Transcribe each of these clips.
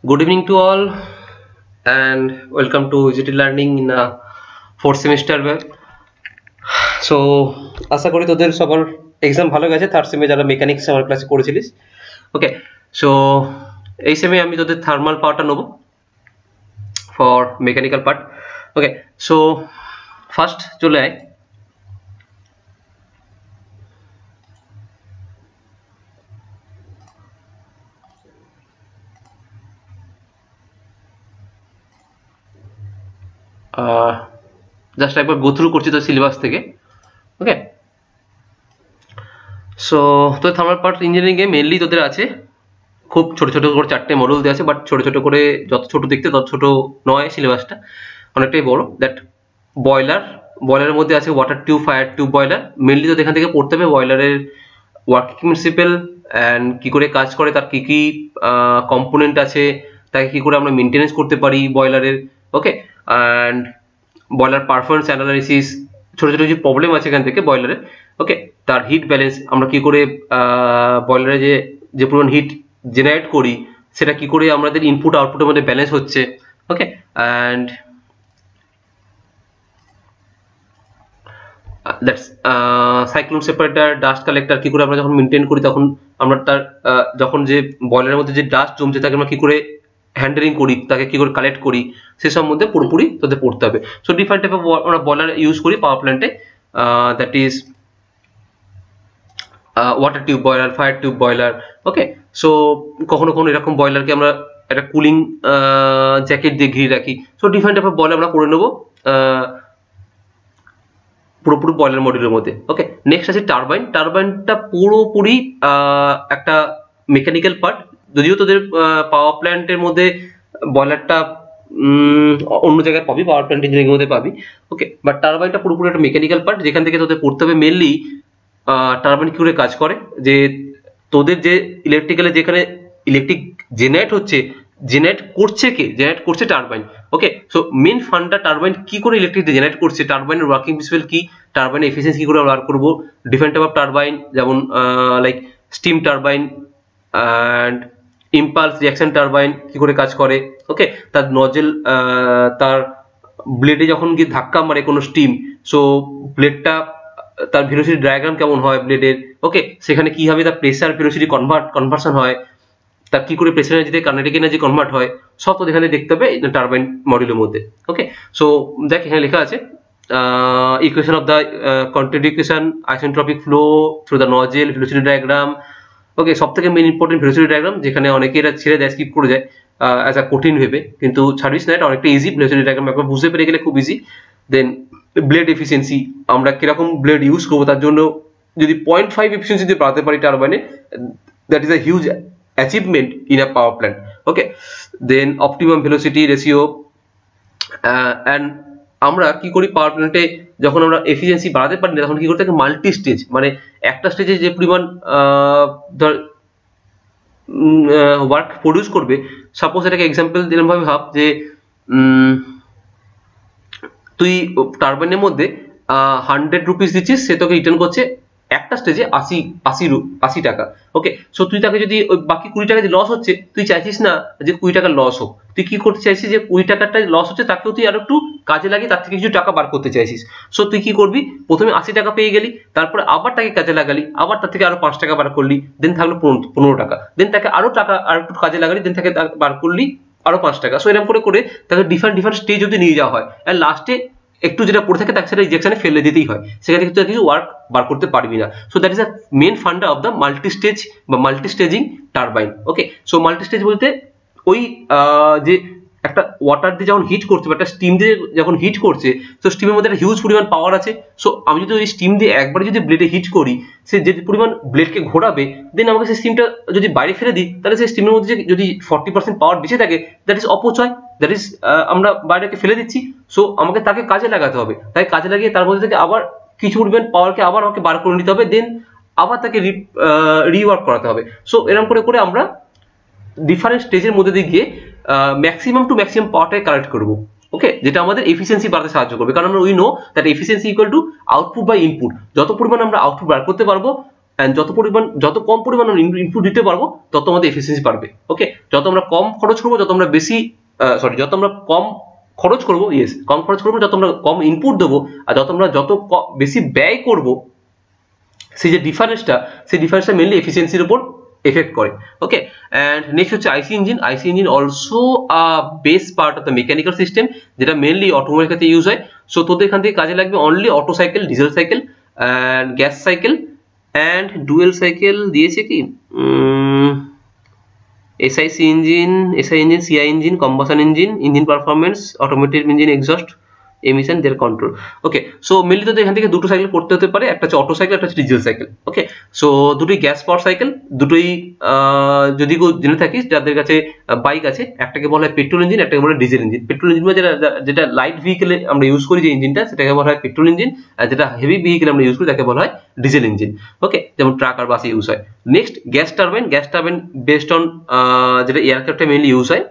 Good evening to all and welcome to UGT Learning in a fourth semester. So আশা করি তোদের সবার exam ভালো গেছে থার্ড সেমে যারা মেকানিক্স আমার ক্লাসে করেছিলিস। ওকে, সো এই সেমে আমি তোদের থার্মাল পার্টটা নেব for mechanical part. Okay, so first চলে আয় জাস্ট একবার গো থ্রু করছি তো সিলেবাস থেকে। ওকে, সো তো থার্মাল পার্ট ইঞ্জিনিয়ারিং এ মেইনলি তোদের আছে খুব ছোট ছোট করে চারটে মডিউল দেওয়া আছে, বাট ছোট ছোট করে যত ছোট দেখতে তত ছোট নয়, সিলেবাসটা অনেকটাই বড়। দ্যাট বয়লারের মধ্যে আছে water tube, fire tube, boiler. Mainly তো এখান থেকে পড়তে হবে বয়লারের ওয়ার্কিং প্রিন্সিপাল অ্যান্ড কি করে কাজ করে, তার কি কি কম্পোনেন্ট আছে, তাকে কি করে আমরা মেনটেনেন্স করতে পারি বয়লারের। ওকে, অ্যান্ড বয়লার পারফরমেন্স অ্যানালাইসিস, ছোট ছোট যে প্রবলেম আছে এখান থেকে বয়লারের। ওকে, তার হিট ব্যালেন্স, আমরা কি করে বয়লারে যে পরিমাণ হিট জেনারেট করি সেটা কি করে আমাদের ইনপুট আউটপুটের মধ্যে ব্যালেন্স হচ্ছে। Okay, and that's cyclone separator, dust collector, কি করে আমরা যখন মেনটেন করি তখন আমরা তার যখন যে বয়লারের মধ্যে যে ডাস্ট জমছে তাকে আমরা কি করে হ্যান্ডেলিং করি, তাকে কি করে কালেক্ট করি, সেসব মধ্যে পুরোপুরি তোদের পড়তে হবে। সো ডিফারেন্ট টাইপ অফ আমরা বয়লার ইউজ করি পাওয়ার প্ল্যান্টে, that is water tube boiler, fire tube boiler. Okay, so কখনো কখনো এরকম বয়লারকে আমরা একটা কুলিং জ্যাকেট দিয়ে ঘিরে রাখি। So different type of boiler আমরা করে নেবো পুরোপুরি বয়লার মডিউলের মধ্যে। ওকে, নেক্সট আছে টারবাইন। টারবাইনটা পুরোপুরি একটা মেকানিক্যাল পার্ট, যদিও তোদের পাওয়ার প্ল্যান্টের মধ্যে বয়লারটা অন্য জায়গায় পাবি, পাওয়ার প্ল্যান্ট ইঞ্জিনিয়ারিং এর মধ্যে পাবি। ওকে, বাট টারবাইনটা পুরোপুরি একটা মেকানিক্যাল পার্ট যেখান থেকে তোদের পড়তে হবে মেনলি টারবাইন কি করে কাজ করে, যে তোদের যে ইলেকট্রিক্যালে যেখানে ইলেকট্রিক জেনারেট হচ্ছে, জেনারেট করছে টারবাইন। ওকে, সো মেন ফান্ডা টারবাইন কি করে ইলেকট্রিক জেনারেট করছে, টারবাইনের ওয়ার্কিং প্রিন্সিপাল কি, টারবাইনের এফিসিয়েন্সি কি করে ওয়ার্ক করবো, ডিফারেন্ট টাইপ অফ টারবাইন যেমন like steam turbine and impulse reaction turbine কি করে কাজ করে। ওকে, তার নজেল, তার ব্লেডে যখন গিয়ে ধাক্কা মারে কোনো স্টিম, সো ব্লেডটা তার ভেলোসিটি ডায়াগ্রাম কেমন হয় ব্লেডের। ওকে, সেখানে কিভাবে তার প্রেসার ভেলোসিটি কনভার্সন হয়, তার কি করে প্রেসার এনার্জিতে কাইনেটিক এনার্জি কনভার্ট হয়, সব তো এখানে দেখতে হবে টারবাইন মডিউলের মধ্যে। ওকে, সো দেখ এখানে লেখা আছে equation of the contradiction isentropic flow through the nozzle, velocity diagram. Okay, সব থেকে মেইন ইম্পর্টেন্ট ভেলোসিটি ডায়াগ্রাম, যেখানে অনেকে এটা ছেড়ে দেয়, স্কিপ করে যায় অ্যাজ আ কঠিন ভেবে, কিন্তু সার্ভিস না, এটা অনেকটা ইজি। ভেলোসিটি ডায়াগ্রাম একবার বুঝতে পেরে গেলে খুব ইজি। দেন ব্লেড এফিসিয়েন্সি, আমরা কিরকম ব্লেড ইউজ করবো, তার জন্য যদি 0.5 এফিসিয়েন্সি যদি বাড়াতে পারি টারবাইনে, that is a huge achievement in a power plant. Okay, then optimum velocity ratio, and আমরা কি করি পাওয়ার প্ল্যান্টে যখন আমরা এফিসিয়েন্সি বাড়াতে পারি না তখন কি করতে হবে, মাল্টি স্টেজ, মানে একটা স্টেজে যে পরিমাণ ধর ওয়ার্ক প্রডিউস করবে, সাপোজ এটাকে এক্সাম্পল দিলাম ভাবে ভাব যে তুই টারবাইনের মধ্যে 100 রুপিস দিচ্ছিস, সে তোকে রিটার্ন করছে একটা স্টেজে 80 টাকা। ওকে, সো তুই তাকে যদি বাকি 20 টাকা যে লস হচ্ছে, তুই চাইছিস না যে 20 টাকা লস হোক, তুই কি করতে চাইছিস যে 20 টাকাটা লস হচ্ছে তাকেও তুই আর একটু কাজে লাগিয়ে তার থেকে কিছু টাকা বার করতে চাইছিস। সো তুই কি করবি, প্রথমে 80 টাকা পেয়ে গেলি, তারপরে আবার তাকে কাজে লাগালি, আবার তার থেকে আরো 5 টাকা বার করলি, দেন থাকলো 15 টাকা, দেন তাকে আরো টাকা আর একটু কাজে লাগালি, দেন তাকে বার করলি আরো 5 টাকা। সো এরকম করে করে তাকে ডিফারেন্ট স্টেজ অব্দি নিয়ে যাওয়া হয়, আর লাস্টে একটু যেটা পড়ে থাকে তাকে সেটা রিজেকশনে ফেলে দিতেই হয়, সেখানে কিন্তু কিছু ওয়ার্ক বার করতে পারবি না। So that is a main ফান্ডা অফ দ্য মাল্টি স্টেজ বা multi staging turbine. Okay, so multi stage বলতে ওই যে একটা ওয়াটার দিয়ে যখন হিট করছে বা একটা স্টিম দিয়ে যখন হিট করছে, তো স্টিমের মধ্যে একটা হিউজ পরিমাণ পাওয়ার আছে। সো আমি যদি ওই স্টিম দিয়ে একবারে যদি ব্লেডে হিট করি, সে যে পরিমাণ ব্লেডকে ঘোরাবে, দেন আমাকে সেই স্টিমটা যদি বাইরে ফেলে দিই, তাহলে সেই স্টিমের মধ্যে যদি 40% পাওয়ার বেঁচে থাকে, দ্যাট ইজ অপচয়, দ্যাট ইজ আমরা বাইরেকে ফেলে দিচ্ছি। সো আমাকে তাকে কাজে লাগাতে হবে, তাই কাজে লাগিয়ে তার মধ্যে থেকে আবার কিছু পরিমাণ পাওয়ারকে আবার আমাকে বার করে নিতে হবে, দেন আবার তাকে রিওয়ার্ক করাতে হবে। সো এরকম করে করে আমরা ডিফারেন্ট স্টেজের মধ্যে দিয়ে গিয়ে ম্যাক্সিমাম টু ম্যাক্সিমাম পাওয়ারটাকে কালেক্ট করবো। ওকে, যেটা আমাদের এফিসিয়েন্সি বাড়াতে সাহায্য করবে, কারণ আমরা we know that efficiency equal to output by input. যত পরিমাণ আমরা আউটপুট বার করতে পারবো এন্ড যত কম পরিমাণ ইনপুট দিতে পারবো তত আমাদের এফিসিয়েন্সি বাড়বে। ওকে, যত আমরা কম খরচ করবো যত আমরা যত আমরা কম খরচ করবো, কম খরচ করবো, যত আমরা কম ইনপুট দেবো, আর যত বেশি ব্যয় করব, সেই যে ডিফারেন্সটা মেনলি এফিসিয়েন্সির উপর এফেক্ট করে। ওকে, এন্ড নেক্সট হচ্ছে IC engine also base part of the mechanical system, যেটা মেনলি অটোমোবাইল ক্ষেত্রে ইউজ হয়। সো তোদের এখান থেকে কাজে লাগবে only Otto cycle, diesel cycle, and gas cycle, and dual cycle দিয়েছে কি SI engine, CI engine, combustion engine performance, automotive engine exhaust, emission, দের কন্ট্রোল। ওকে, সো মেনলি তো এখান থেকে দুটো সাইকেল পড়তে হতে পারে, একটা হচ্ছে অটো সাইকেল, একটা হচ্ছে ডিজেল সাইকেল। ওকে, সো দুটোই গ্যাস পাওয়ার সাইকেল, দুটোই যদি কেউ জেনে থাকিস যাদের কাছে বাইক আছে, একটাকে বলা হয় পেট্রোল ইঞ্জিন, একটাকে বলা হয় ডিজেল ইঞ্জিন। পেট্রোল ইঞ্জিন মানে যেটা লাইট ভেহিকেলে আমরা ইউজ করি যে ইঞ্জিনটা, সেটাকে বলা হয় পেট্রোল ইঞ্জিন, আর যেটা হেভি ভেহিকেলে আমরা ইউজ করি তাকে বলা হয় ডিজেল ইঞ্জিন। ওকে, যেমন ট্রাক আর বাসে ইউজ হয়। Next gas turbine based on যেটা এয়ারক্রাফটে মেইনলি ইউজ হয়,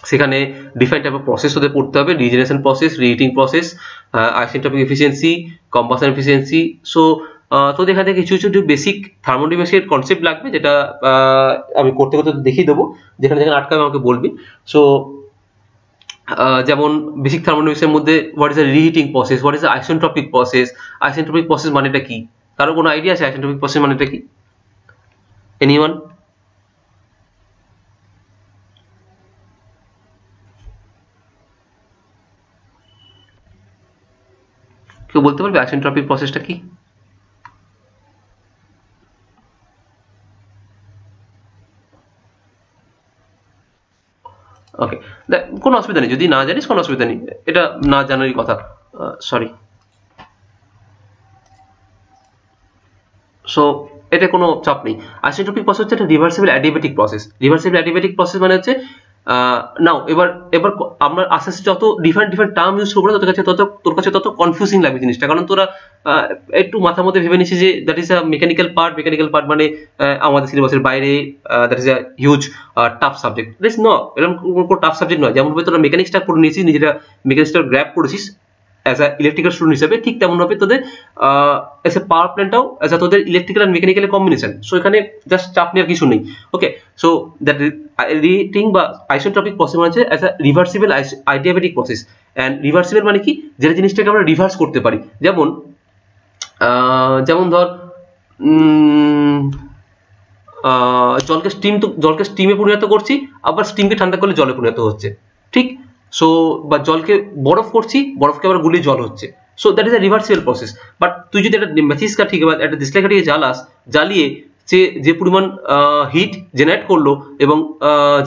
সেখানে ডিফারেন্ট টাইপ অফ প্রসেস ওদের পড়তে হবে, regeneration process, reheating process, isentropic efficiency, combustion efficiency. So তো এখান থেকে কিছু বেসিক থার্মোডাইনামিক্সের কনসেপ্ট লাগবে, যেটা আমি করতে দেখিয়ে দেবো, যেখানে আটকাবে আমাকে বলবি। সো যেমন বেসিক থার্মোডাইনামিক্সের মধ্যে what is the reheating process, what is the isentropic process, isentropic process মানেটা কি? কারো কোনো আইডিয়া আছে আইসেন্ট্রপিক প্রসেস মানেটা কি? এনিওয়ান? কেউ বলতে পারবে আইসেন্ট্রপিক প্রসেসটা কি? ওকে, কোনো অসুবিধা নেই, যদি না জানিস কোনো অসুবিধা নেই, এটা না জানারই কথা, সরি। সো এটা কোনো চাপ নেই। আইসেন্ট্রপিক প্রসেস হচ্ছে একটা reversible adiabatic process. Reversible adiabatic process মানে হচ্ছে নাও এবার আমরা আস্তে আস্তে যত ডিফারেন্ট টার্ম ইউজ করবো তোর কাছে তত কনফিউজিং লাগবে জিনিসটা, কারণ তোরা একটু মাথার মধ্যে ভেবে নিচ্ছিস যে that is a mechanical part মানে আমাদের সিলেবাসের বাইরে, that is a huge tough subject. That is not, এরকম কোনো টাফ সাবজেক্ট নয়। যেমন তোরা মেকানিক্সটা পড়ে নিয়েছিস, নিজেরা মেকানিক্সটা গ্র্যাব করেছিস অ্যাজ আ ইলেকট্রিক্যাল স্টুডেন্ট হিসেবে, ঠিক তেমন ভাবে তোদের S A power প্ল্যান্টটাও as a তোদের electrical and mechanical combination. So এখানে জাস্ট চাপ নেওয়ার কিছু নেই। ওকে, সো দ্যাট রিহিটিং বা আইসোট্রপিক প্রসেস মানে হচ্ছে as a reversible adiabatic process. And reversible মানে কি, যেটা জিনিসটাকে আমরা রিভার্স করতে পারি। যেমন ধর জলকে স্টিমে পরিণত করছি, আবার স্টিমকে ঠান্ডা করলে জলে পরিণত হচ্ছে, ঠিক? সো বা জলকে বরফ করছি, বরফকে আবার গুলিয়ে জল হচ্ছে। So that is a reversible process. But তুই যদি একটা ম্যাচিস কাঠিকে বা একটা ডিসলাই কাঠিকে জ্বালিয়ে যে পরিমাণ হিট জেনারেট করলো এবং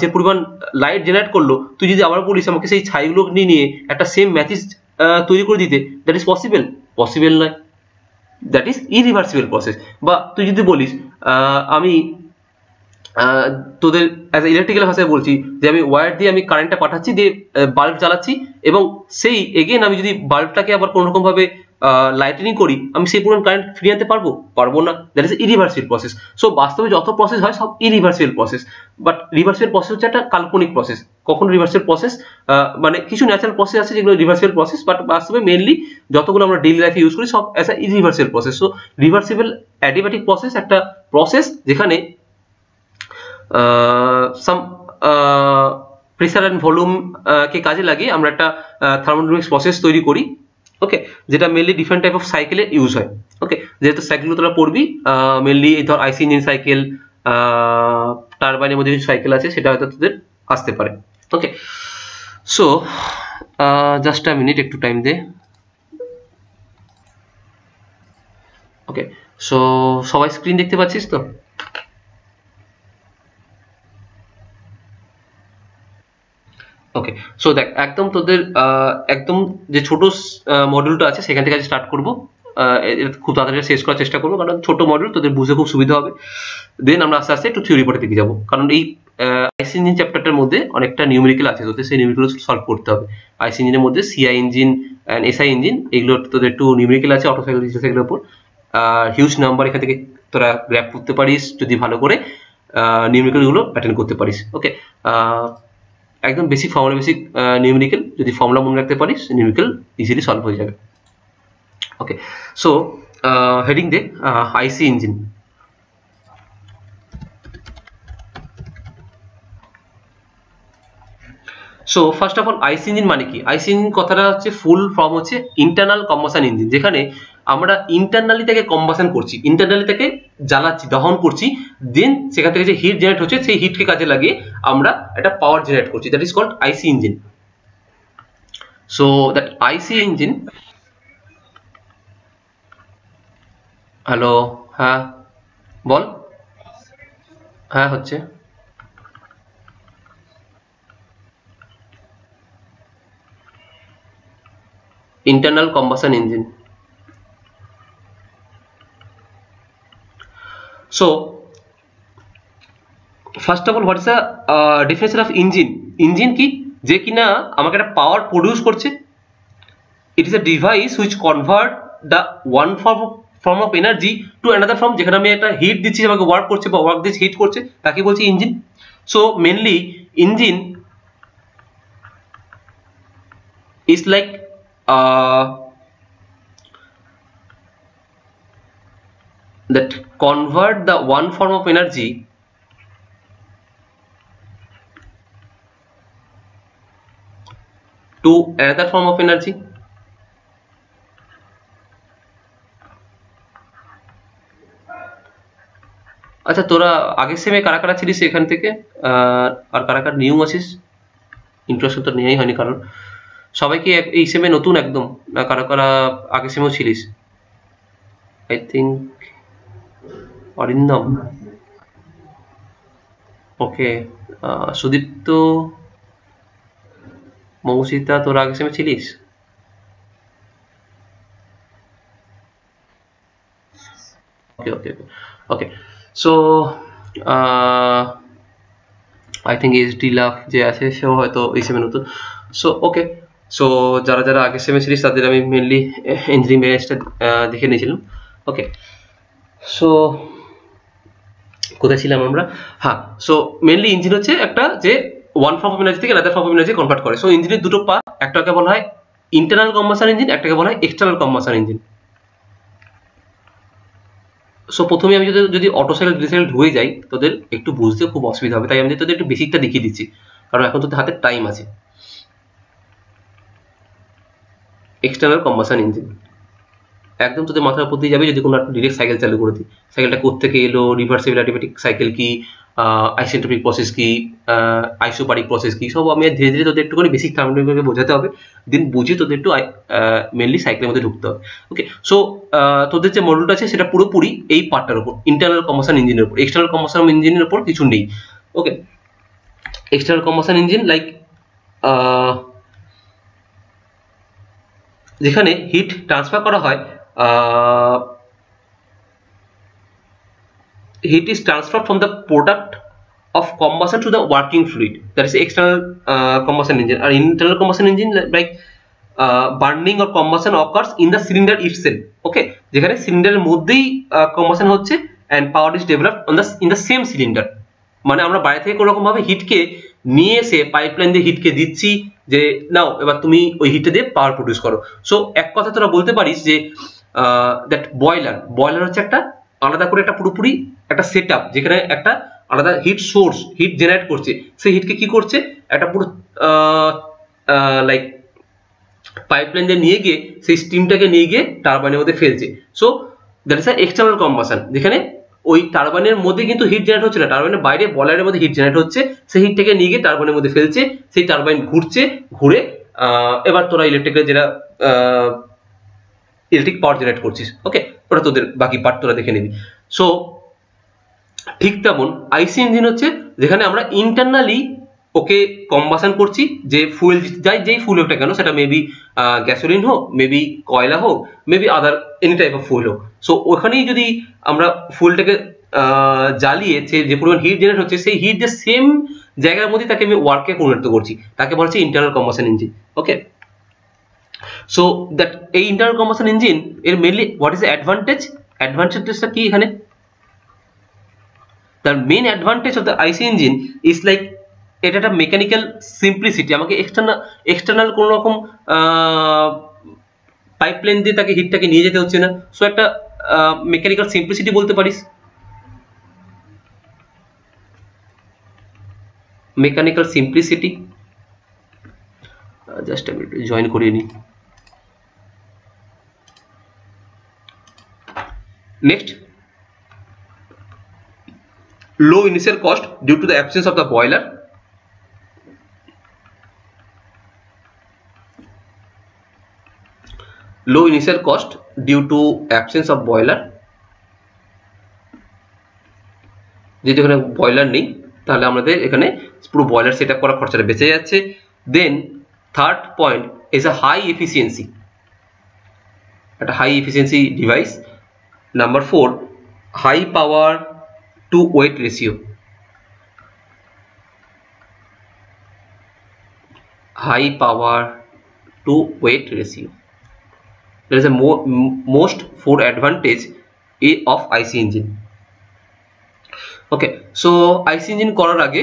যে পরিমাণ লাইট জেনারেট করলো, তুই যদি আবার বলিস আমাকে সেই ছাইগুলো নিয়ে একটা সেম ম্যাচিস তৈরি করে দিতে, দ্যাট ইজ পসিবল নয়, দ্যাট ইজ ইরিভার্সিবল প্রসেস। বা তুই যদি বলিস আমি তোদের অ্যাজ ইলেকট্রিক্যাল ভাষায় বলছি যে আমি ওয়্যার দিয়ে আমি কারেন্টটা পাঠাচ্ছি, দিয়ে বাল্ব জ্বালাচ্ছি, এবং সেই এগেন আমি যদি বাল্বটাকে আবার কোনো রকম ভাবে লাইটেনিং করি, আমি সেই পরিমাণ কারেন্ট ফিরিয়ে আনতে পারবো না, that is irreversible process. So বাস্তবে যত প্রসেস হয় সব irreversible process. But reversible process হচ্ছে একটা কাল্পনিক প্রসেস। কখনো রিভার্সিবল প্রসেস মানে কিছু ন্যাচারাল প্রসেস আছে যেগুলো রিভার্সিবল প্রসেস, বাট বাস্তবে মেইনলি যতগুলো আমরা ডেইলি লাইফে ইউজ করি সব as a irreversible process. So reversible adiabatic process একটা প্রসেস যেখানে সাম প্রেসার অ্যান্ড ভলিউম কে কাজে লাগিয়ে আমরা একটা থার্মোডাইনামিক্স প্রসেস তৈরি করি। ওকে, যেটা মেনলি ডিফারেন্ট টাইপ অফ সাইকেলে ইউজ হয়। ওকে, যেহেতু সাইকেলগুলো তোরা পড়বি, মেনলি ধর আইসি ইঞ্জিন সাইকেল, টারবাইনের মধ্যে কিছু সাইকেল আছে, সেটা হয়তো তোদের আসতে পারে। ওকে, সো জাস্ট আ মিনিট, একটু টাইম দে। ওকে, সো সবাই স্ক্রিন দেখতে পাচ্ছিস তো? ওকে, সো দেখ একদম তোদের একদম যে ছোট মডিউলটা আছে সেখান থেকে স্টার্ট করবো, খুব তাড়াতাড়ি শেষ করার চেষ্টা করবো, কারণ ছোট মডিউল তোদের বুঝতে খুব সুবিধা হবে। দেন আমরা আস্তে আস্তে একটু থিওরি পড়ে দিকে যাবো, কারণ এই আইসি ইঞ্জিন চ্যাপ্টারটার মধ্যে অনেকটা নিউমেরিক্যাল আছে, তোদের সেই নিউমেরিক্যাল সলভ করতে হবে। আইসি ইঞ্জিনের মধ্যে CI engine and SI engine, এগুলো তোদের একটু নিউমেরিক্যাল আছে, অটো সাইকেল ডিজেল সাইকেলের উপর হিউজ নাম্বার এখান থেকে তোরা গ্র্যাব করতে পারিস যদি ভালো করে নিউমেরিক্যালগুলো অ্যাটেন্ড করতে পারিস। ওকে, একদম বেসিক ফর্মুলা, বেসিক নিউমেরিক্যাল যদি ফর্মুলা মনে রাখতে পারিস, নিউমেরিক্যাল ইজিলি সলভ হয়ে যাবে। ওকে, সো হেডিং দে IC engine. So first of all IC engine মানে কি? আইসি ইঞ্জিন কথাটা হচ্ছে ফুল ফর্ম হচ্ছে ইন্টারনাল কম্বাসন ইঞ্জিন, যেখানে আমরা ইন্টারনালি থেকে কম্বাসন করছি, ইন্টারনালি থেকে জ্বালাচ্ছি, দহন করছি, দেন সেখান থেকে যে হিট জেনারেট হচ্ছে সেই হিটকে কাজে লাগিয়ে আমরা একটা পাওয়ার জেনারেট করছি, that is called IC engine. So that IC engine, hello, হ্যাঁ বল, হ্যাঁ হচ্ছে। internal combustion engine. So first of all, what is the definition of engine? Engine কি? যে কিনা আমাকে একটা পাওয়ার প্রডিউস করছে। It is a device which convert the one form of energy to another form, যেখানে আমি একটা হিট দিচ্ছি, আমাকে ওয়ার্ক করছে বা ওয়ার্ক দিচ্ছি, হিট করছে, তাকে বলছি engine. So mainly engine is like that convert the one form of energy to another form of energy. আচ্ছা, তোরা আগের সেমে কারা কারা ছিলিস এখান থেকে, আর কারা কারা নিউ আছিস? ইন্ট্রোডাকশন তো নেওয়াই হয়নি, কারণ সবাই কি এই সেমে নতুন একদম, না কারা কারা আগের সেমেও ছিলিস? আই থিঙ্ক অরিন্দম, ওকে, সুদীপ্ত, মৌসিতা, তোরা আগের সেমে ছিলিস? ওকে ওকে ওকে। সো আই থিঙ্ক এইচডি লাভ যে আছে সেও হয়তো এই সেমে নতুন। সো ওকে, সো যারা যারা আগের সেমে ছিলিস তাদের আমি মেনলি ইঞ্জিনিয়ারিং ব্যাচটা দেখে নিয়েছিলাম। ওকে, সো কোথায় ছিলাম আমরা? হ্যাঁ, সো মেনলি ইঞ্জিন হচ্ছে একটা যে ওয়ান ফর্ম অফ এনার্জি থেকে আদার ফর্ম অফ এনার্জি কনভার্ট করে। সো ইঞ্জিনের দুটো পার্ট, একটাকে বলা হয় ইন্টারনাল কম্বাসন ইঞ্জিন, একটাকে বলা হয় এক্সটার্নাল কম্বাসন ইঞ্জিন। সো প্রথমে আমি যদি অটো সাইকেল ডিজেল ঢুকে যাই, তোদের একটু বুঝতে খুব অসুবিধা হবে, তাই আমি তোদের একটু বেসিকটা দেখিয়ে দিচ্ছি, কারণ এখন তোদের হাতে টাইম আছে। এক্সটার্নাল কম্বাসন ইঞ্জিন একদম তোদের মাথার উপর দিয়ে যাবে যদি কোনো ডিরেক্ট সাইকেল চালু করে দিই। সাইকেলটা কোত্থেকে এলো, রিভার্সিবল অটোমেটিক সাইকেল কি, আইসেন্ট্রপিক প্রসেস কি, আইসোপারিক প্রসেস কি, সব আমি ধীরে ধীরে তোদের একটু করে বেসিক টার্মিনোলজি বোঝাতে হবে, দেন বুঝে তোদের একটু মেনলি সাইকেলের মধ্যে ঢুকতে হবে। ওকে, সো তোদের যে মডেলটা আছে সেটা পুরোপুরি এই পার্টটার উপর, ইন্টারনাল কম্বাসন ইঞ্জিনের উপর, এক্সটার্নাল কম্বাসন ইঞ্জিনের উপর কিছু নেই। ওকে, এক্সটার্নাল কম্বাসন ইঞ্জিন লাইক যেখানে হিট ট্রান্সফার করা হয়, heat is transferred from the product of combustion to the working fluid, that is external combustion engine. Or internal combustion engine like burning or combustion occurs in the cylinder itself. Okay, যেখানে সিলিন্ডারের মধ্যেই combustion হচ্ছে and power is developed on the in the same cylinder. মানে আমরা বাইরে থেকে কোনো রকম ভাবে হিটকে নিয়ে এসে পাইপলাইন দিয়ে হিটকে দিচ্ছি যে নাও এবার তুমি ওই হিটে দিয়ে পাওয়ার প্রডিউস করো। সো এক কথা তোরা বলতে পারিস যে দ্যাট বয়লার হচ্ছে একটা আলাদা করে একটা পুরোপুরি একটা সেট আপ, যেখানে একটা আলাদা হিট সোর্স হিট জেনারেট করছে, সেই হিটকে কি করছে একটা পুরো লাইক পাইপলাইন দিয়ে নিয়ে গিয়ে সেই স্টিমটাকে নিয়ে গিয়ে টারবাইনের মধ্যে ফেলছে। So that is external combustion, যেখানে ওই টারবাইনের মধ্যে কিন্তু হিট জেনারেট হচ্ছে না, টারবাইনের বাইরে বয়লারের মধ্যে হিট জেনারেট হচ্ছে, সেই হিটটাকে নিয়ে গিয়ে টারবাইনের মধ্যে ফেলছে, সেই টারবাইন ঘুরছে, ঘুরে এবার তোরা ইলেকট্রিক্যাল যেটা ইলেকট্রিক পাওয়ার জেনারেট করছিস। ওকে, ওটা তোদের বাকি পার্ট তোরা দেখে নিবি। সো ঠিক তেমন আইসি ইঞ্জিন হচ্ছে যেখানে আমরা ইন্টারনালি ওকে কম্বাসন করছি, যে ফুয়েল যাই যেই ফুয়েল হোক না কেন, সেটা মেবি গ্যাসোলিন হোক, মেবি কয়লা হোক, maybe other any type of fuel হোক। সো ওখানেই যদি আমরা ফুয়েলটাকে জ্বালিয়ে যে পরিমাণ হিট জেনারেট হচ্ছে, সেই হিট যে সেম জায়গার মধ্যে তাকে আমি ওয়ার্কে পরিণত করছি, তাকে বলা হচ্ছে internal combustion engine. Okay, so that এই ইন্টারনাল কম্বাসন ইঞ্জিন এর মেনলি হোয়াট ইজ দ্য অ্যাডভান্টেজটা কি এখানে? The main advantage of the IC engine is like এটা একটা মেকানিক্যাল সিম্পলিসিটি, আমাকে এক্সটার্নাল কোন রকম পাইপলাইন দিয়ে তাকে হিটটাকে নিয়ে যেতে হচ্ছে না। সো একটা মেকানিক্যাল সিম্পলিসিটি বলতে পারিস, মেকানিক্যাল সিম্পলিসিটি। জাস্ট আমি একটু জয়েন করিয়ে নিই। Next, low initial cost due to the absence of the boiler. Low initial cost due to absence of boiler, যেহেতু এখানে বয়লার নেই তাহলে আমাদের এখানে পুরো বয়লার সেটআপ করার খরচাটা বেঁচে যাচ্ছে। Then third point is a high efficiency, একটা high efficiency device. Number 4, high power to weight ratio, high power to weight ratio. There is a most four advantage of IC engine. Okay, so IC engine করার আগে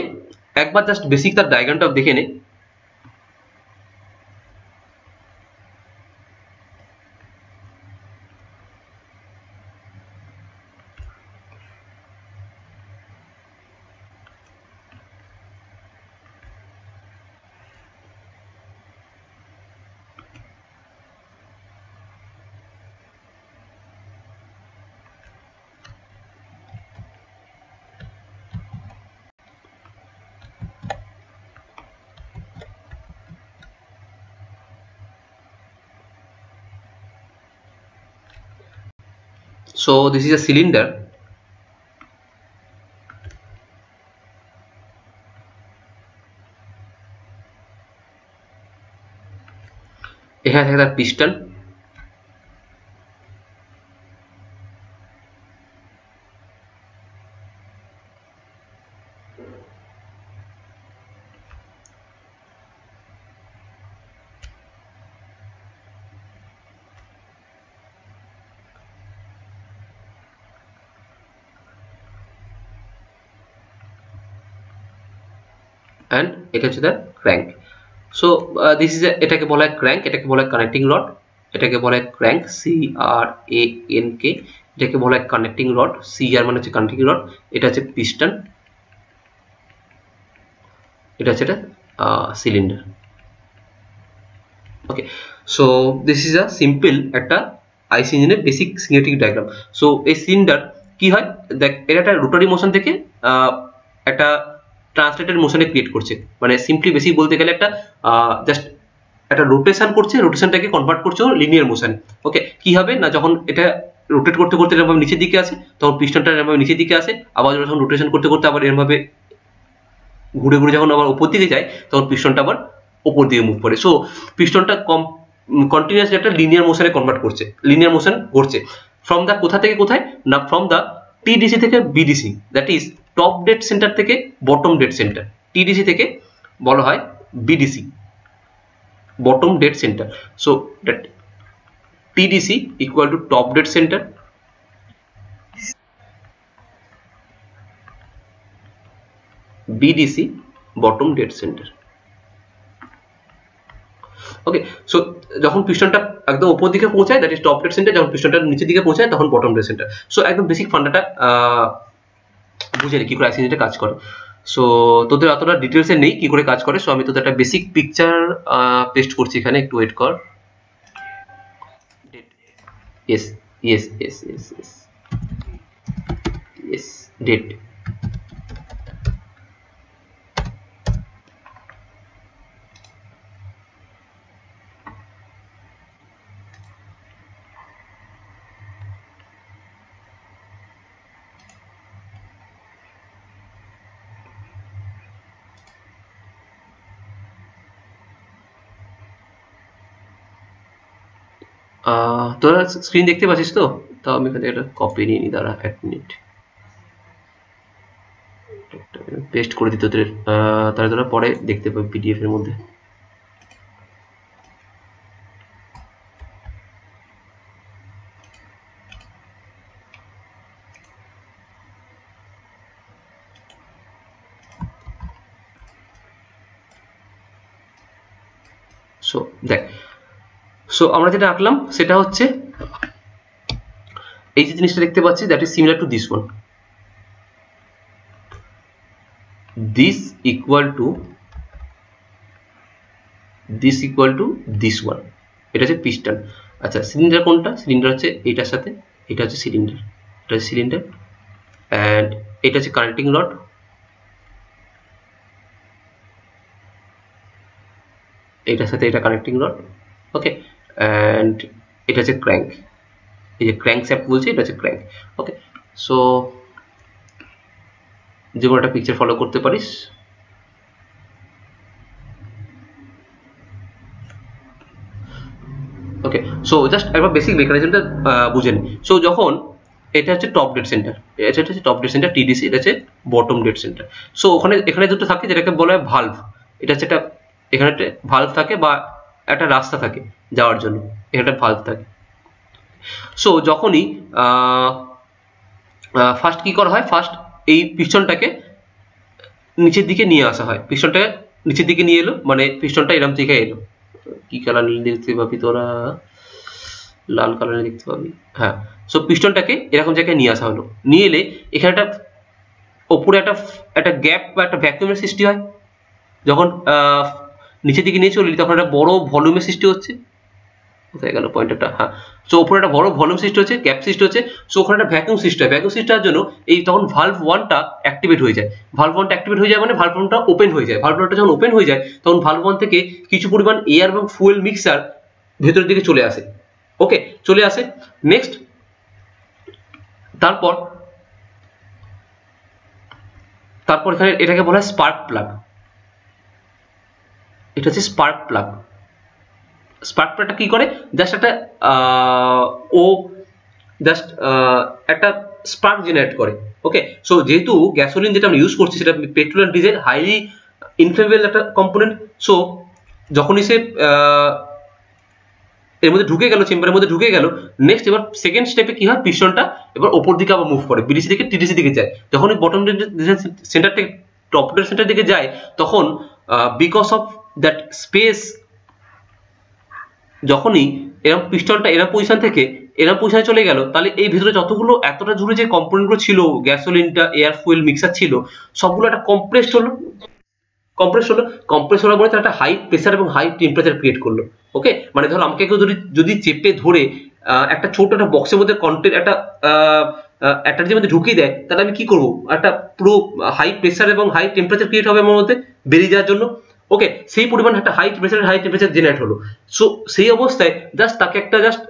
একবার just basic তার ডায়াগ্রামটা দেখে নে। So this is a cylinder, এখানে থাকে তার piston, and এটা হচ্ছে তার ক্র্যাঙ্ক। সো দিস ইজ এটাকে বলা হয় ক্র্যাঙ্ক, এটাকে বলা হয় কানেক্টিং রড, এটাকে বলা হয় ক্র্যাঙ্ক CRANK, এটাকে বলা হয় কানেক্টিং রড, CR মানে হচ্ছে কানেক্টিং রড, এটা হচ্ছে পিস্টন, এটা হচ্ছে এটা cylinder. Okay, so this is a simple একটা আইসি ইঞ্জিনের বেসিক স্কিমেটিক ডায়াগ্রাম। সো এই সিলিন্ডার কি হয় দেখ, এটা একটা রোটারি মোশন থেকে একটা ট্রান্সলেটেড মোশনে ক্রিয়েট করছে, মানে সিম্পলি বেসিক বলতে গেলে একটা জাস্ট একটা রোটেশন করছে, রোটেশনটাকে কনভার্ট করছে লিনিয়ার মোশন। ওকে, কি হবে না যখন এটা রোটেট করতে করতে এরকম নিচের দিকে আসে তখন পিস্টনটা এরকম নিচের দিকে আসে, আবার যখন রোটেশন করতে করতে আবার এরভাবে ঘুরে ঘুরে যখন আবার উপর দিকে যায় তখন পিস্টনটা আবার উপর দিকে মুভ করে। সো পিস্টনটা কন্টিনিউয়াসলি একটা লিনিয়ার মোশনে কনভার্ট করছে, লিনিয়ার মোশন করছে ফ্রম দা কোথা থেকে কোথায় না, ফ্রম দা TDC থেকে BDC, that is top dead centre থেকে বটম ডেড সেন্টার। TDC থেকে বলা হয় BDC, bottom dead center. So that TDC equal to top dead center, BDC bottom dead center. Okay, so যখন পিস্টনটা একদম উপর দিকে পৌঁছায় that is top dead centre, যখন পিস্টনটা নিচের দিকে পৌঁছায় তখন বটম ডেড সেন্টার। সো একদম বেসিক ফান্ডাটা বুঝে নি কি করে আইসি ইঞ্জিনটা কাজ করে। সো তোদের অতটা ডিটেলসে নেই কি করে কাজ করে, সো আমি তোদের একটা বেসিক পিকচার পেস্ট করছি এখানে, একটু ওয়েট কর। yes yes yes yes yes yes date, তোরা স্ক্রিন দেখতে পাচ্ছিস তো? তাও আমি এখানে একটা কপি নিয়ে নিই, দাঁড়া 1 মিনিট পেস্ট করে দিই তোদের, তাহলে তোরা পরে দেখতে পাবি PDF এর মধ্যে। সো দেখ, সো আমরা যেটা আঁকলাম সেটা হচ্ছে এই যে জিনিসটা দেখতে পাচ্ছি that is similar to this one, this equal to this equal to this one, এটা হচ্ছে পিস্টন। আচ্ছা সিলিন্ডার কোনটা? সিলিন্ডার হচ্ছে এইটার সাথে, এটা হচ্ছে সিলিন্ডার, এটা হচ্ছে সিলিন্ডার, অ্যান্ড এটা হচ্ছে কানেক্টিং রড, এটার সাথে এটা কানেক্টিং রড, ওকে, অ্যান্ড এটা হচ্ছে ক্র্যাঙ্ক, এই যে ক্র্যাঙ্ক শ্যাফট বলছি এটা হচ্ছে ক্র্যাঙ্ক, ওকে। সো যে কোনো একটা পিকচার ফলো করতে পারিস। ওকে, সো জাস্ট একবার বেসিক মেকানিজমটা বুঝে নি। সো যখন এটা হচ্ছে টপ ডেড সেন্টার, এটা হচ্ছে টপ ডেড সেন্টার টিডিসি, এটা হচ্ছে বটম ডেড সেন্টার। সো এখানে দুটো থাকে যেটাকে বলা হয় ভালভ, এটা হচ্ছে একটা, এখানে একটা ভালভ থাকে বা একটা রাস্তা থাকে যাওয়ার জন্য, এখানে একটা ভালভ থাকে। সো যখনই ফার্স্ট কি করা হয়, ফার্স্ট এই পিস্টনটাকে নিচের দিকে নিয়ে আসা হয়, পিস্টনটা নিচের দিকে নিয়ে এলো, মানে পিস্টনটা এরকম থেকে এলো, কি কালার দেখতে পাবি তোরা, লাল কালারে দেখতে পাবি, হ্যাঁ। সো পিস্টনটাকে এরকম জায়গায় নিয়ে আসা হলো, নিয়ে এলে এখানে একটা ওপরে একটা গ্যাপ বা একটা ভ্যাকুয়ামের সৃষ্টি হয়, যখন নিচের দিকে নিয়ে চলি তখন একটা বড় ভলিউমের সৃষ্টি হচ্ছে, কোথায় গেল পয়েন্টারটা, হ্যাঁ। সো ওপরে একটা বড় ভলিউম সৃষ্টি হচ্ছে, গ্যাপ সৃষ্টি হচ্ছে, সো ওখানে একটা ভ্যাকুয়াম সৃষ্টি হয়, ভ্যাকুয়াম সৃষ্টি হওয়ার জন্য এই তখন ভালভ ওয়ানটা অ্যাক্টিভেট হয়ে যায়, ভালভ ওয়ানটা অ্যাক্টিভেট হয়ে যায় মানে ভালভ ওয়ানটা ওপেন হয়ে যায়, ভালভ ওয়ানটা যখন ওপেন হয়ে যায় তখন ভালভ ওয়ান থেকে কিছু পরিমাণ এয়ার এবং ফুয়েল মিক্সার ভেতরের দিকে চলে আসে, ওকে, চলে আসে। নেক্সট তারপর এখানে এটাকে বলা হয় স্পার্ক প্লাগ, এটা হচ্ছে স্পার্ক প্লাগ। স্পার্ক প্লাগটা কি করে, জাস্ট একটা ও জাস্ট একটা স্পার্ক জেনারেট করে, ওকে। সো যেহেতু গ্যাসোলিন যেটা আমরা ইউজ করছি সেটা petrol and diesel highly inflammable একটা কম্পোনেন্ট, সো যখনই সে এর মধ্যে ঢুকে গেল, চেম্বারের মধ্যে ঢুকে গেল, নেক্সট এবার সেকেন্ড স্টেপে কি হয়, পিস্টনটা এবার ওপর দিকে আবার মুভ করে, বিডিসি থেকে টিডিসি দিকে যায়, যখন বটম সেন্টার থেকে টপ ডেড সেন্টার দিকে যায় তখন বিকজ অফ দ্যাট স্পেস, যখনই এরকম পিস্টনটা এরকম পজিশন থেকে এরকম পজিশনে চলে গেল, তাহলে এই ভিতরে যতগুলো এতটা জুড়ে যে কম্পোনেন্টগুলো ছিল, গ্যাসোলিনটা, এয়ার ফুয়েল মিক্সার ছিল, সবগুলো একটা কম্প্রেসড হলো, কম্প্রেস হওয়ার পরে তার একটা হাই প্রেসার এবং হাই টেম্পারেচার ক্রিয়েট করলো, ওকে। মানে ধরো আমাকে কেউ যদি চেপে ধরে একটা ছোট একটা বক্সের মধ্যে কন্টেন্ট একটা যদি মধ্যে ঢুকিয়ে দেয়, তাহলে আমি কি করবো, একটা পুরো হাই প্রেসার এবং হাই টেম্পারেচার ক্রিয়েট হবে আমার মধ্যে বেরিয়ে যাওয়ার জন্য, ওকে। সেই পরিমাণ একটা হাই টেম্পারেচার জেনারেট হলো। সো সেই অবস্থায় জাস্ট তাকে একটা জাস্ট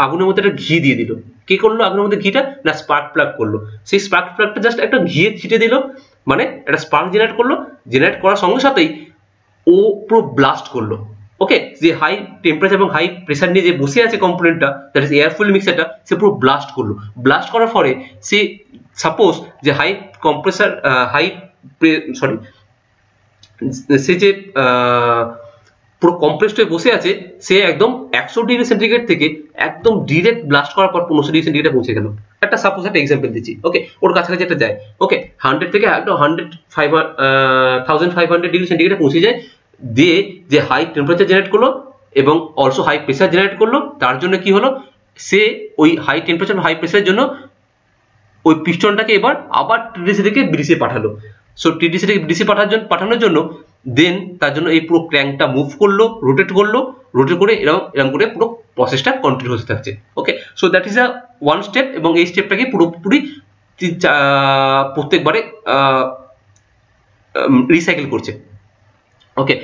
আগুনের মধ্যে একটা ঘি দিয়ে দিল, কি করলো আগুনের মধ্যে ঘিটা, না স্পার্ক প্লাগ করলো, সেই স্পার্ক প্লাগটা জাস্ট একটা ঘি ছিটে দিল, মানে একটা স্পার্ক জেনারেট করলো, জেনারেট করার সঙ্গে সাথেই ও পুরো ব্লাস্ট করলো, ওকে। যে হাই টেম্পারেচার এবং হাই প্রেসার নিয়ে যে বসে আছে কম্পোনেন্টটা, দ্যাট ইজ এয়ার ফুয়েল মিক্সারটা, সে পুরো ব্লাস্ট করলো, ব্লাস্ট করার পরে সে সাপোজ যে হাই কম্প্রেসার সে যে পুরো কম্প্রেসড হয়ে বসে আছে, সে একদম 100°C থেকে একদম ডিরেক্ট ব্লাস্ট করার পর 15°C পৌঁছে গেল, একটা সাপোজ একটা এক্সাম্পল দিচ্ছি, ওকে। ওর কাছাকাছি একটা যায়, ওকে, 100 থেকে একদম 1500°C পৌঁছে যায়, দিয়ে যে হাই টেম্পারেচার জেনারেট করলো এবং অলসো হাই প্রেসার জেনারেট করলো, তার জন্য কি হলো, সে ওই হাই টেম্পারেচার হাই প্রেসারের জন্য ওই পিস্টনটাকে এবার আবার টিডিসি থেকে বিডিসি পাঠালো। সো টিডিসি থেকে বিডিসি পাঠানোর জন্য দেন তার জন্য এই পুরো ক্র্যাঙ্কটা মুভ করলো, রোটেট করে এরকম করে পুরো প্রসেসটা কন্টিনিউ হতে থাকছে, okay. So that is a one step, এবং এই স্টেপটাকে পুরোপুরি প্রত্যেকবারে রিসাইকেল করছে, ওকে।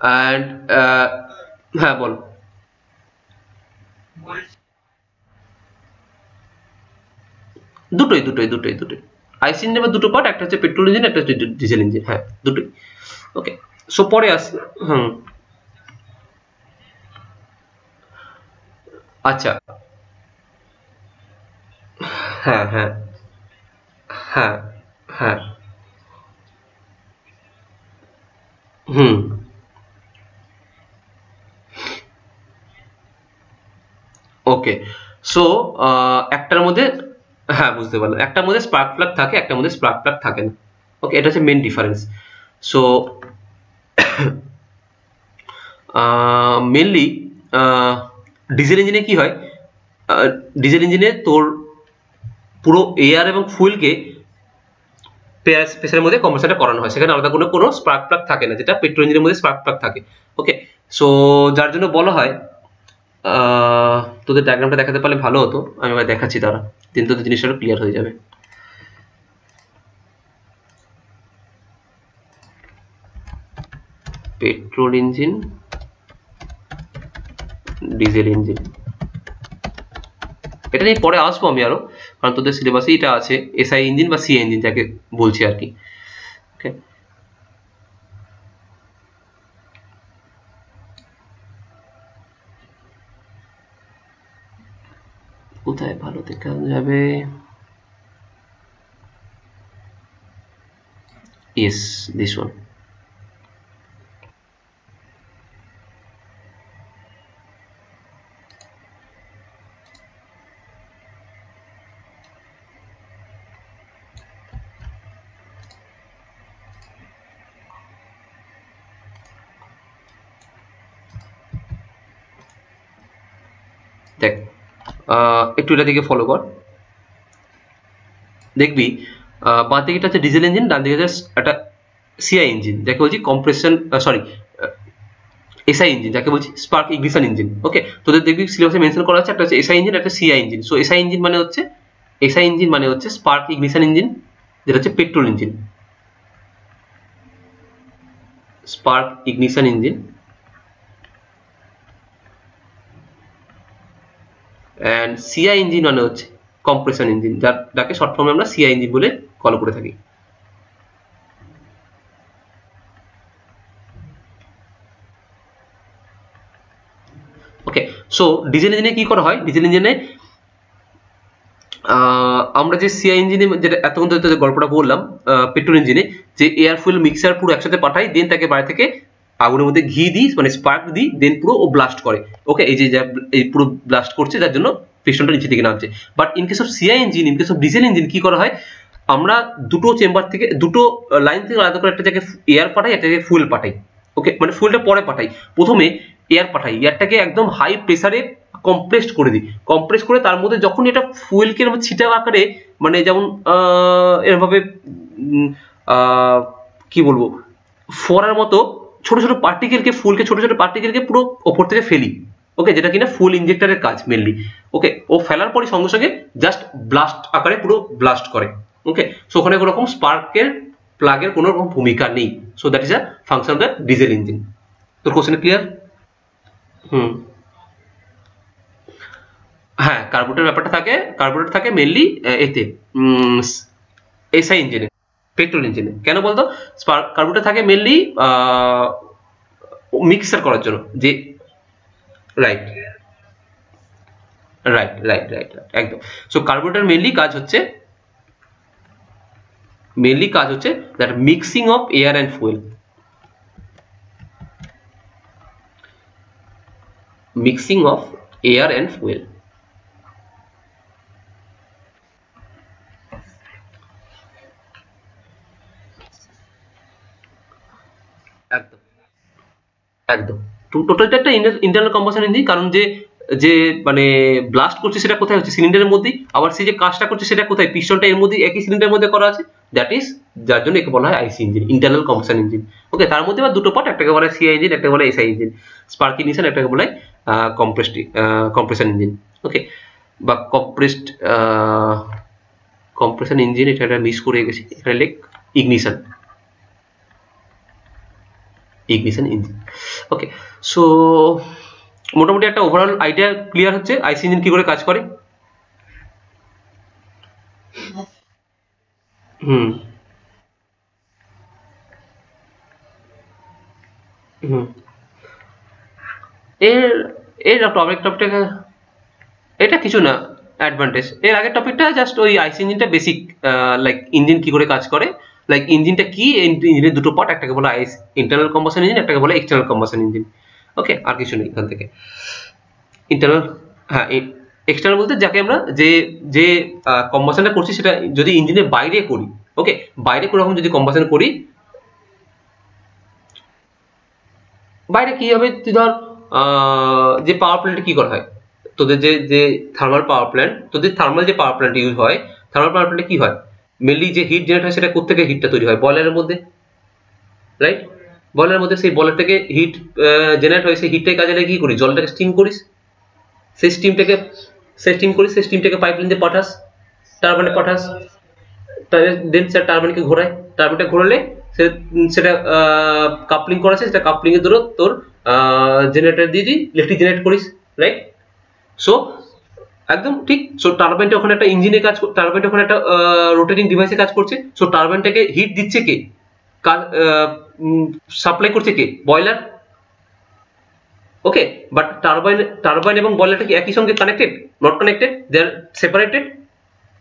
অ্যান্ড হ্যাঁ বল। দুটোই আইসি ইঞ্জিনের দুটো পার্ট, একটা হচ্ছে পেট্রোল ইঞ্জিন, একটা হচ্ছে ডিজেল ইঞ্জিন, হ্যাঁ দুটোই, ওকে। সো পরে আসি, আচ্ছা, হ্যাঁ হ্যাঁ হ্যাঁ হ্যাঁ, হুম, ওকে। সো একটার মধ্যে, হ্যাঁ বুঝতে পারলাম, একটার মধ্যে স্পার্ক প্লাগ থাকে, একটার মধ্যে স্পার্ক প্লাগ থাকে না, ওকে, এটা হচ্ছে main difference. So mainly diesel ইঞ্জিনে কি হয়, ডিজেল ইঞ্জিনে তোর পুরো এয়ার এবং ফুয়েলকে প্রেসারের মধ্যে কম্প্রেসারটা করানো হয়, সেখানে আলাদা কোনো স্পার্ক প্লাগ থাকে না, যেটা পেট্রোল ইঞ্জিনের মধ্যে স্পার্ক প্লাগ থাকে। ওকে, সো যার জন্য বলা হয়, তোদের ডায়াগ্রামটা দেখাতে পারলে ভালো হতো, আমি এবার দেখাচ্ছি তারা, কিন্তু তোদের জিনিসটা ক্লিয়ার হয়ে যাবে। পেট্রোল ইঞ্জিন, ডিজেল ইঞ্জিন, এটা নিয়ে পরে আসবো আমি আরো, কারণ তোদের সিলেবাসে এটা আছে, এসআই ইঞ্জিন বা সিআই ইঞ্জিন যাকে বলছি আর কি। ওকে, কোথায় ভালো দেখা যাবে? Yes, this one. দেখ, একটু এটা দিকে ফলো কর, দেখবি বাঁ দিকে হচ্ছে ডিজেল ইঞ্জিন, ডান দিকে একটা সিআই ইঞ্জিন যাকে বলছি কম্প্রেশন, সরি এসআই ইঞ্জিন যাকে বলছি স্পার্ক ইগনিশন ইঞ্জিন। ওকে, তোদের দেখবি সিলেবাসে মেনশন করা আছে, একটা হচ্ছে এসআই ইঞ্জিন, একটা CI engine. So SI engine মানে হচ্ছে স্পার্ক ইগনিশন ইঞ্জিন, যেটা হচ্ছে petrol engine, spark ignition engine. And CI engine মানে হচ্ছে কম্প্রেশন ইঞ্জিন, যাকে শর্ট ফর্মে আমরা সিআই ইঞ্জিন বলে কল করে থাকি। ওকে, সো ডিজেল ইঞ্জিনে কি করা হয়? ডিজেল ইঞ্জিনে আমরা যে সিআই ইঞ্জিনে যেটা এতক্ষণ ধরে গল্পটা বললাম, পেট্রোল ইঞ্জিনে যে এয়ার ফুয়েল মিক্সার পুরো একসাথে পাঠাই, দেন তাকে বাইরে থেকে আগুনের মধ্যে ঘি দিই, মানে স্পার্ক দিই, দেন পুরো ও ব্লাস্ট করে। ওকে, এই যে এই পুরো ব্লাস্ট করছে, যার জন্য পিস্টনটা নিচে দিকে নামছে। But in case of CI engine, in case of diesel engine কি করা হয়? আমরা দুটো চেম্বার থেকে, দুটো লাইন থেকে আলাদা করে একটা জায়গায় এয়ার পাঠাই, একটা জায়গায় ফুয়েল পাঠাই। ওকে, মানে ফুয়েলটা পরে পাঠাই, প্রথমে এয়ার পাঠাই, এয়ারটাকে একদম হাই প্রেসারে কম্প্রেসড করে দিই। কম্প্রেস করে তার মধ্যে যখন এটা ফুয়েলকে ছিটা আকারে, মানে যেমন এরভাবে কি বলবো, ফোয়ারার মতো ছোট ছোট পার্টিকেলকে, ফুলকে ছোট ছোট পার্টিকেলকে পুরো ওপর থেকে ফেলি। ওকে, যেটা কিনা ফুল ইনজেক্টরের কাজ মেনলি। ওকে, ও ফেলার পরই সঙ্গে সঙ্গে জাস্ট ব্লাস্ট আকারে পুরো ব্লাস্ট করে। ওকে, সো ওখানে কোনো রকম স্পার্কের প্লাগের কোনো রকম ভূমিকা নেই। So that is a function of the diesel engine. তোর কোশ্চেন ক্লিয়ার? হ্যাঁ, কার্বোরেটর ব্যাপারটা থাকে, কার্বোরেটর থাকে মেনলি এতে এসআই ইঞ্জিনে, পেট্রোল ইঞ্জিনে। কেন বলতো? কার্বোরেটর থাকে মেনলি মিক্সার করার জন্য, যে রাইট রাইট রাইট রাইট একদম। সো কার্বোরেটর মেনলি কাজ হচ্ছে that mixing of air and fuel, mixing of air and fuel. একদম একদম, টোটালটা একটা ইন্টারনাল কম্বাসন ইঞ্জিন। কারণ যে মানে ব্লাস্ট করছে সেটা কোথায় হচ্ছে? সিলিন্ডারের মধ্যেই। আবার সে যে কাজটা করছে সেটা কোথায়? পিস্টনটা এর মধ্যে, একই সিলিন্ডারের মধ্যে করা আছে। দ্যাট ইজ, যার জন্য একে বলা হয় আইসি ইঞ্জিন, ইন্টারনাল কম্বাসন ইঞ্জিন। ওকে, তার মধ্যে আবার দুটো পার্ট, একটাকে বলা হয় সিআই ইঞ্জিন, একটাকে বলা হয় এসআই ইঞ্জিন। স্পার্ক ইগনিশন, একটাকে বলা হয় কম্প্রেশন ইঞ্জিন। ওকে, বা কম্প্রেশন ইঞ্জিন, এটা মিস করে গেছি, এটা লেখ ইগনিশন ইঞ্জিন। ওকে, সো মোটামুটি একটা ওভারঅল আইডিয়া ক্লিয়ার হচ্ছে আইসি ইঞ্জিন কি করে কাজ করে। হুম হুম এর টপিকটা এটা কিছু না, অ্যাডভান্টেজ। এর আগের টপিকটা জাস্ট ওই আইসি ইঞ্জিনটা বেসিক, লাইক ইঞ্জিন কি করে কাজ করে, লাইক ইঞ্জিনটা কি, ইঞ্জিনের দুটো পার্ট, একটাকে বলা ইন্টারনাল কম্বাসন ইঞ্জিন, একটাকে বলা এক্সটার্নাল কম্বাসন ইঞ্জিন। ওকে, আর কিছু নেই এখান থেকে। ইন্টারনাল, হ্যাঁ, এক্সটার্নাল বলতে যাকে আমরা যে কম্বাসনটা করছি সেটা যদি ইঞ্জিনের বাইরে করি, ওকে, বাইরে কোনো রকম যদি কম্বাসন করি, বাইরে কি হবে? তুই ধর যে পাওয়ার প্ল্যান্টে কি করা হয়, তোদের যে থার্মাল পাওয়ার প্ল্যান্ট, তোদের থার্মাল যে পাওয়ার প্ল্যান্ট ইউজ হয়, থার্মাল পাওয়ার প্ল্যান্টে কি হয়? মেনলি যে হিট জেনারেট হয় সেটা কোত্থেকে হিটটা তৈরি হয়? বয়লারের মধ্যে, রাইট? বয়লারের মধ্যে সেই বয়লার থেকে হিট জেনারেট হয়, সেই হিটটাকে কাজে লাগিয়ে কি করিস? জলটাকে স্টিম করিস, সেই স্টিমটাকে পাইপলাইন দিয়ে পাঠাস, টারবাইনে পাঠাস, দেন সেটা টারবাইনকে ঘোরায়, টারবাইনটা ঘোরালে সেটা কাপলিং করা আছে, সেটা কাপলিং এর ধরো তোর জেনারেটর দিয়ে ইলেকট্রিক জেনারেট করিস, রাইট? সো একদম ঠিক। সো টারবাইনটা ওখানে একটা ইঞ্জিনে কাজ, টারবাইনটা ওখানে একটা রোটেটিং ডিভাইসে কাজ করছে। সো টারবাইনটাকে হিট দিচ্ছে কে? সাপ্লাই করছে কে? বয়লার। ওকে, বাট টারবাইন এবং বয়লারটা কি একই সঙ্গে connected? Not connected, they are separated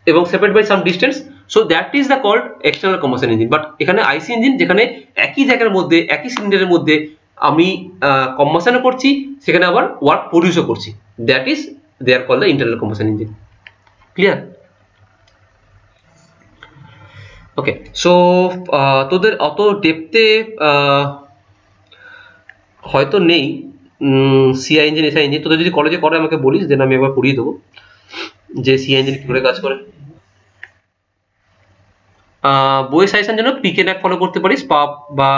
এবং separate by some distance. So that is the called external combustion engine. But এখানে আইসি ইঞ্জিন, যেখানে একই জায়গার মধ্যে একই সিলিন্ডারের মধ্যে আমি কম্বাসনও করছি, সেখানে আবার ওয়ার্ক প্রডিউসও করছি, that is they are called the internal combustion engine. Clear? Okay, so তোদের অত ডেপথে হয়তো নেই সিআই ইঞ্জিন এসআই ইঞ্জিন। তোদের যদি কলেজে করে আমাকে বলিস, দেন আমি একবার পড়িয়ে দেবো যে সিআই ইঞ্জিন কি করে কাজ করে। বইয়ের সাজেশন জন্য পিকেন্যাক ফলো করতে পারিস, বা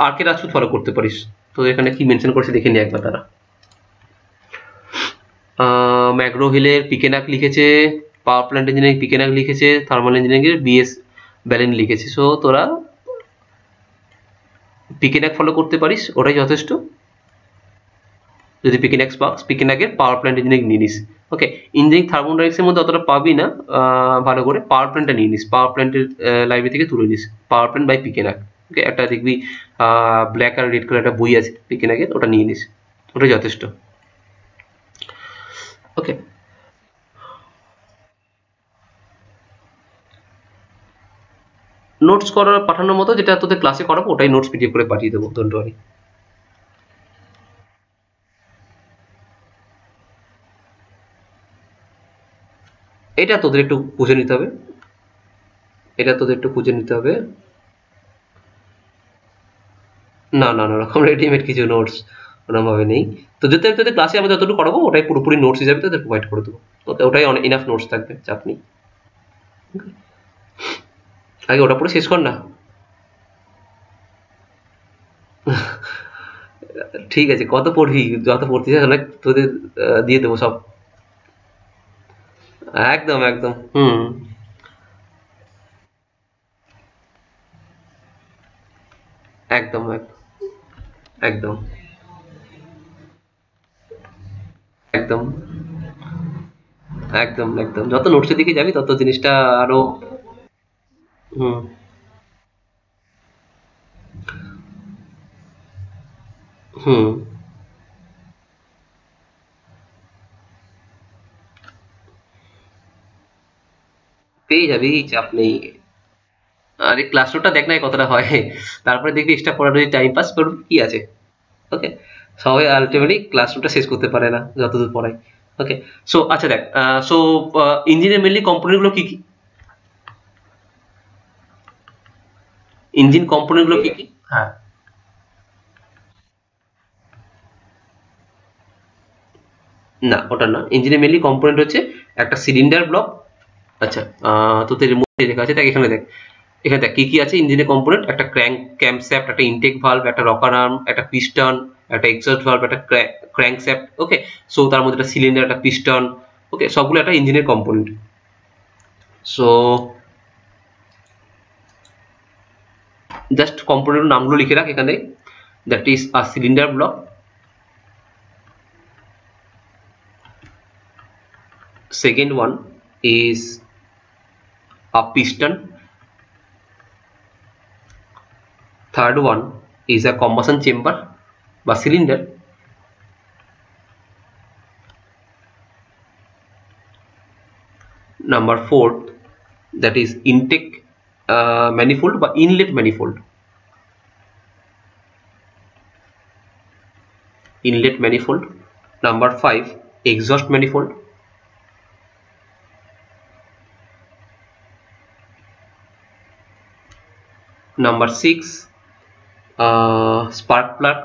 আর কে রাজপুত ফলো করতে পারিস। তো এখানে কি মেনশন করেছে দেখে নি একবার তারা। ম্যাগ্রো হিলের পিকেন্যাক লিখেছে, পাওয়ার প্ল্যান্ট ইঞ্জিনিয়ারিং পিকেন্যাক লিখেছে, থার্মাল ইঞ্জিনিয়ারিং এর বিএস ব্যালেন লিখেছে। সো তোরা পিকেন্যাক ফলো করতে পারিস, ওটাই যথেষ্ট। যদি পিকেন্যাকের পাওয়ার প্ল্যান্ট ইঞ্জিনিয়ারিং নিয়ে নিস। ওকে, ইঞ্জিনিয়ারিং থার্মোডাইনামিক্সের মধ্যে অতটা পাবি না, ভালো করে পাওয়ার প্ল্যান্টটা নিয়ে নিস, পাওয়ার প্ল্যান্টের লাইব্রেরি থেকে তুলে নিস, পাওয়ার প্ল্যান্ট বাই পিকেন্যাক। ওকে, একটা দেখবি ব্ল্যাক আর রেড কালার একটা বই আছে পিকেন্যাকের, ওটা নিয়ে নিস, ওটাই যথেষ্ট। ওকে, নোটস করার পাঠানোর মতো, যেটা তোদের ক্লাসে করাবো ওটাই নোটস পিডিএফ করে পাঠিয়ে দেবো, ডোন্ট ওয়ারি। এটা তোদের একটু বুঝে নিতে হবে, না না না, ওরকম রেডিমেড কিছু নোটস ওরকম ভাবে নেই। তো তোদের ক্লাসে আমরা যতটুকু করাবো ওটাই পুরোপুরি নোটস হিসাবে তোদের প্রোভাইড করে দেবো। ওকে, ওটাই অনেক ইনাফ নোটস থাকবে, চাপ নেই। আগে ওটা পুরো শেষ কর না। ঠিক আছে, কত পড়বি? যত পড়তে চাস অনেক তোদের দিয়ে দেবো সব। একদম একদম, একদম একদম একদম একদম একদম, যত নোটসের দিকে যাবি তত জিনিসটা আরো। হুম হুম, পেয়ে যাবি, চাপ নেই। আরে ক্লাস নোটটা দেখ না কতটা হয়, তারপরে দেখবি এক্সট্রা পড়ার যদি টাইম পাস করবি কি আছে। ওকে, সবাই আলটিমেটলি ক্লাস নোটটা শেষ করতে পারে না যতদূর পড়াই। ওকে, সো আচ্ছা দেখ, সো ইঞ্জিনের মেনলি কম্পোনেন্ট গুলো কি কি? ইঞ্জিন কম্পোনেন্ট গুলো কি কি? হ্যাঁ, না ওটা না, ইঞ্জিনের মেনলি কম্পোনেন্ট হচ্ছে একটা সিলিন্ডার ব্লক। আচ্ছা, তোদের মধ্যে লেখা আছে, দেখ এখানে দেখ, এখানে দেখ কি কি আছে ইঞ্জিনের কম্পোনেন্ট: একটা ক্যাম্পশ্যাফট, একটা ইনটেক ভালভ, একটা রকার আর্ম, একটা পিস্টন, একটা এক্সস্ট ভালভ, একটা ক্র্যাঙ্কশ্যাফট। ওকে, সো তার মধ্যে একটা সিলিন্ডার, একটা পিস্টন। ওকে, সবগুলো একটা ইঞ্জিনের কম্পোনেন্ট। সো জাস্ট কম্পোনেন্ট নামগুলো লিখে রাখ এখানে। That is a cylinder block, second one is a piston, third one is a combustion chamber বা cylinder, number fourth that is intake manifold বা inlet manifold, number 5 exhaust manifold, number 6 spark plug,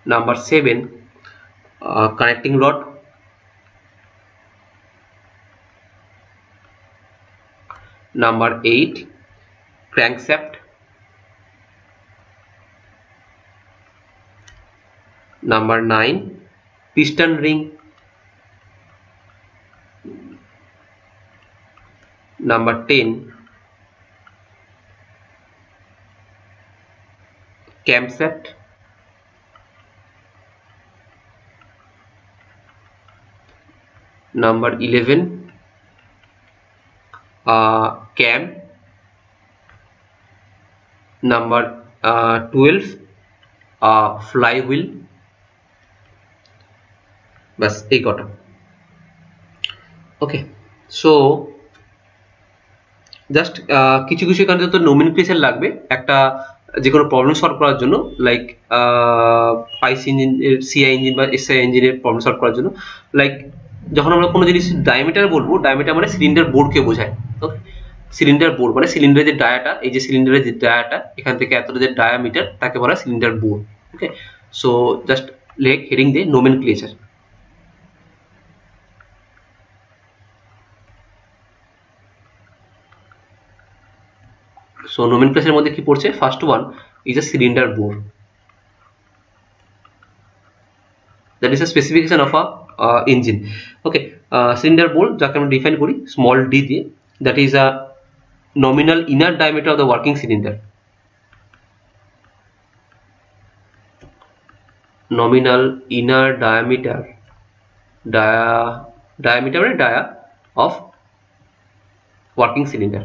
number 7 connecting rod, Number 8, crankshaft. Number 9, piston ring. Number 10, camshaft. Number 11, cam. Number 12, flywheel. বাস এই কটা। ওকে, so just কিছু কিছু এখানে তো nomenclature লাগবে একটা যে কোনো প্রবলেম সলভ করার জন্য, লাইক আইসি ইঞ্জিন, সিআই ইঞ্জিন বা এসআই ইঞ্জিনের প্রবলেম সলভ করার জন্য। লাইক যখন আমরা কোনো জিনিস ডায়ামিটার বলবো, ডায়ামিটার মানে সিলিন্ডার বোর্ডকে বোঝায়। ওকে, সিলিন্ডার বোর্ড মানে সিলিন্ডারের যে ডায়াটা, এই যে সিলিন্ডারের যে ডায়াটা এখান থেকে এতটা যে ডায়ামিটার তাকে বলা হয় সিলিন্ডার বোর্ড। ওকে, সো জাস্ট লেখ হেডিং দিয়ে নোমেনক্লেচার। So nomenclature মধ্যে কি পড়ছে? First one is a cylinder bore. That is a specification of a engine. Okay, cylinder bore যাকে আমরা ডিফাইন করি small d দিয়ে, that is a nominal inner diameter of the working cylinder. Nominal inner diameter, diameter মানে dia of working cylinder.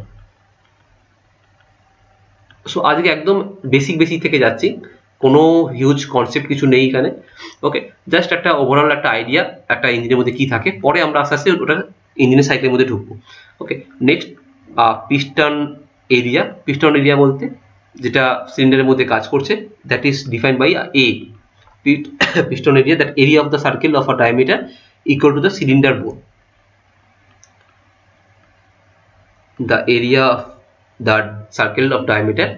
So আজকে একদম basic থেকে যাচ্ছি, কোনো হিউজ কনসেপ্ট কিছু নেই এখানে। ওকে, জাস্ট একটা ওভারঅল একটা আইডিয়া একটা ইঞ্জিনের মধ্যে কি থাকে, পরে আমরা আস্তে আস্তে ওটা ইঞ্জিনের সাইকেলের মধ্যে ঢুকবো। Okay, next piston area. Piston area বলতে যেটা সিলিন্ডারের মধ্যে কাজ করছে, that is defined by a. piston area, that area of the circle of a diameter equal to the cylinder bore. The area of the circle of diameter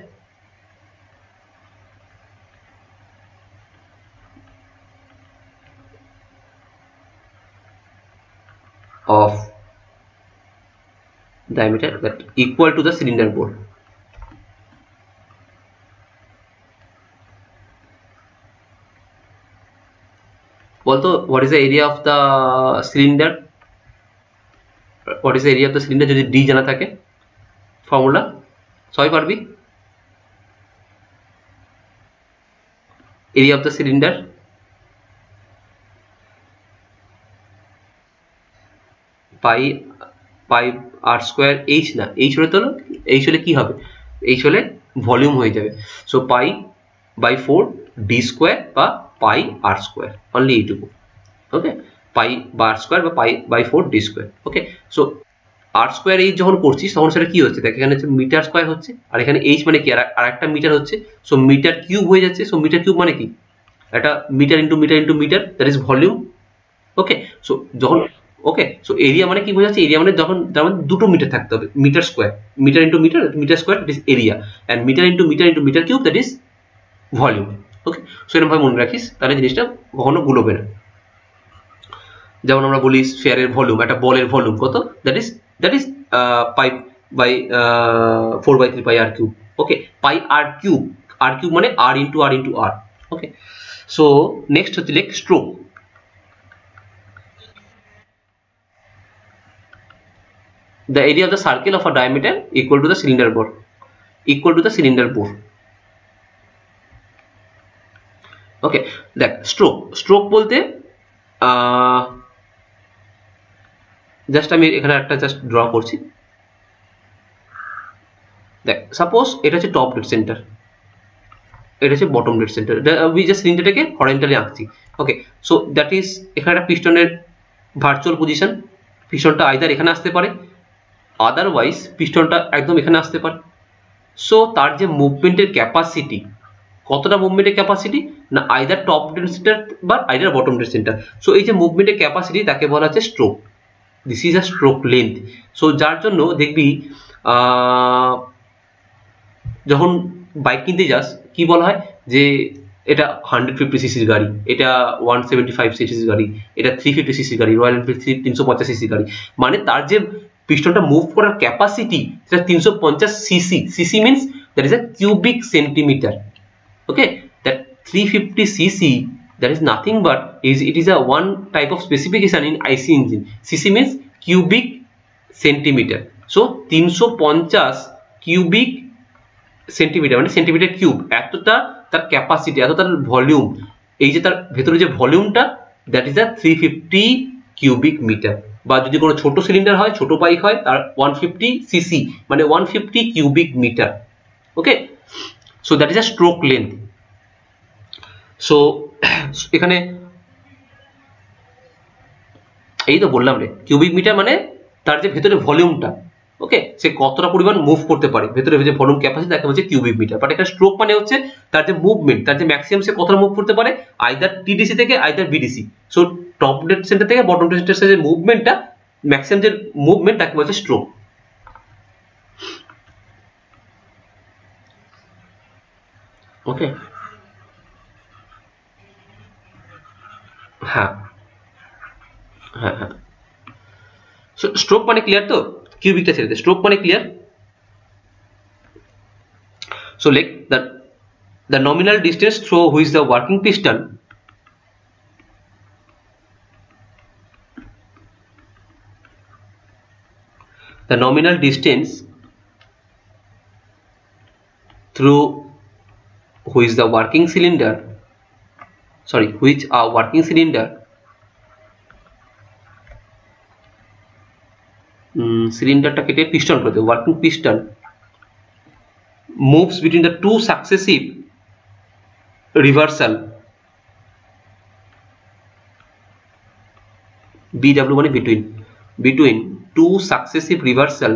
of diameter that equal to the cylinder bore. Also, what is the area of the cylinder? What is the area of the cylinder? যদি d জানা থাকে formula সবাই পারবি। area of the cylinder pi r square h না, h হলে তো h হলে কি হবে, h হলে ভলিউম হয়ে যাবে। So pi by 4 d square বা পাই r স্কোয়ার, অনলি এইটুকু। ওকে, পাই বা r স্কোয়ার বা pi by 4 d square. Okay, so r square H যখন করছিস তখন সেটা কি হচ্ছে, দেখ এখানে হচ্ছে মিটার স্কোয়ার হচ্ছে, আর এখানে h মানে কি আর একটা মিটার হচ্ছে। সো মিটার কিউব হয়ে যাচ্ছে। সো মিটার কিউব মানে কি, একটা metre into metre into metre, that is volume. Okay, so যখন ওকে, সো এরিয়া মানে কি বোঝাচ্ছে, এরিয়া মানে যখন তার মধ্যে দুটো মিটার থাকতে হবে, metre square, metre into metre, metre square that is area, and metre into metre into metre cube that is volume. Okay, so এরকম ভাবে মনে রাখিস, তাহলে জিনিসটা কখনো গুলোবে না। যেমন আমরা বলি স্ফিয়ারের ভলিউম, একটা বলের ভলিউম কত, that is pi by 4/3 pi r cube. Okay, pi r cube মানে r into r into r. Okay, so next হচ্ছে লেখ stroke. The area of the circle of a diameter equal to the cylinder bore, equal to the cylinder bore. ওকে, দেখ stroke বলতে just আমি এখানে একটা just draw করছি। দেখ suppose এটা হচ্ছে টপ ডেড সেন্টার, এটা হচ্ছে বটম ডেড সেন্টার, আমি জাস্ট সিলিন্ডারটাকে হরাইজন্টালি আঁকছি। ওকে, সো দ্যাট ইজ এখানে একটা পিস্টনের ভার্চুয়াল পজিশন, পিস্টনটা আইদার এখানে আসতে পারে, আদারওয়াইজ পিস্টনটা একদম এখানে আসতে পারে। সো তার যে মুভমেন্টের ক্যাপাসিটি, কতটা মুভমেন্টের ক্যাপাসিটি না, আইদার টপ ডেড সেন্টার বা either bottom dead centre. So এই যে মুভমেন্টের ক্যাপাসিটি তাকে বলা হচ্ছে stroke. This is a stroke length. So যার জন্য দেখবি যখন বাইক কিনতে যাস কি বলা হয় যে এটা 150 সিসির গাড়ি, এটা 175 সিসির গাড়ি, এটা 350 সিসির গাড়ি, রয়্যাল এনফিল্ড 350 সিসির গাড়ি, মানে তার যে পিস্টনটা মুভ করার ক্যাপাসিটি সেটা 350 CC. CC means that is a cubic centimetre. Okay, that 350 CC, that is nothing but it is a one type of specification in IC engine. CC means cubic centimeter. So 350 cubic centimetre মানে centimetre cube, এতটা তার capacity, এত তার volume. এই যে তার ভেতরে যে ভলিউমটা, that is a 350 cubic metre. বা যদি কোনো ছোট সিলিন্ডার হয়, ছোট বাইক হয়, তার 150 সিসি মানে 150 cubic metre. Okay, so that is a stroke length. So এখানে এই তো বললাম রে, কিউবিক মিটার মানে তার যে ভেতরে ভলিউমটা, ওকে, সে কতটা পরিমাণ মুভ করতে পারে, ভেতরে যে ভলিউম ক্যাপাসিটি তাকে বলছে কিউবিক মিটার। বাট এখানে স্ট্রোক মানে হচ্ছে তার যে মুভমেন্ট, তার যে ম্যাক্সিমাম সে কতটা মুভ করতে পারে, আইদার টিডিসি থেকে either BDC. So top dead centre থেকে বটম ডেড সেন্টারের যে মুভমেন্টটা, ম্যাক্সিমাম যে মুভমেন্ট, তাকে বলছে স্ট্রোক। ওকে, হ্যাঁ হ্যাঁ হ্যাঁ, স্ট্রোক মানে ক্লিয়ার তো, কিউবিকটা ছেড়ে দে, স্ট্রোক মানে clear. So like the nominal distance through which the working piston through which the working cylinder, which a working cylinder cylinderটা কেটে piston করে দেব, working piston moves between the two successive reversal, BW মানে between two successive reversal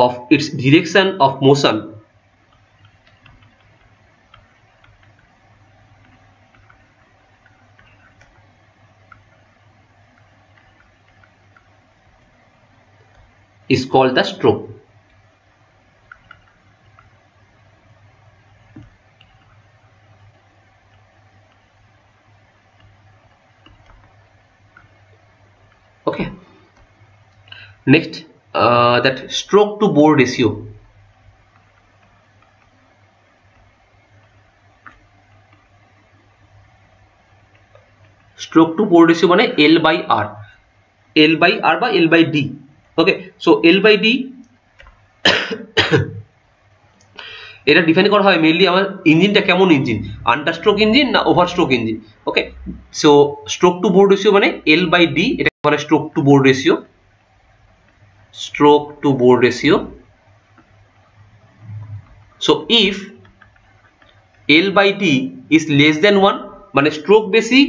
of its direction of motion is called the stroke. Okay, next that stroke to bore ratio. Stroke to bore ratio মানে L by R, L by R বা L by D. Okay, so L by D এটা define করা হয় mainly আমার ইঞ্জিনটা কেমন ইঞ্জিন, under stroke engine না over stroke engine. Okay, so stroke to bore ratio মানে L by D, এটা বলে stroke to bore ratio, stroke to bore ratio. So if L by D is less than 1 মানে stroke বেশি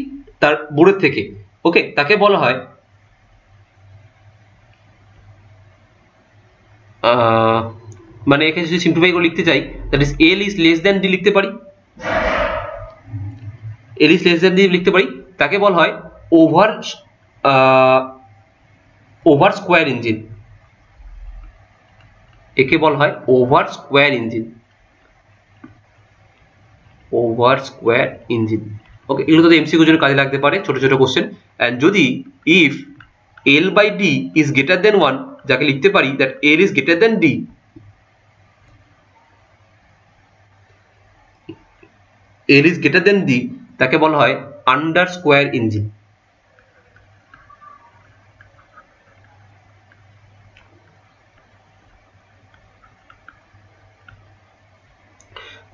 তার বোরের থেকে, ওকে, তাকে বলা হয় মানে এখানে যদি সিম্পলিফাই করে লিখতে চাই, that is L is less than D লিখতে পারি, L is less than D লিখতে পারি, তাকে বলা হয় ওভার স্কোয়ার ইঞ্জিন, একে বলা হয় over square engine, over square engine. Okay, এগুলো তো এমসিকিউ জন্য কাজে লাগতে পারে, ছোট ছোট কোশ্চেন। এন্ড যদি if L by D is greater than 1, যাকে লিখতে পারি that L is greater than D, L is greater than D, তাকে বলা হয় under square engine.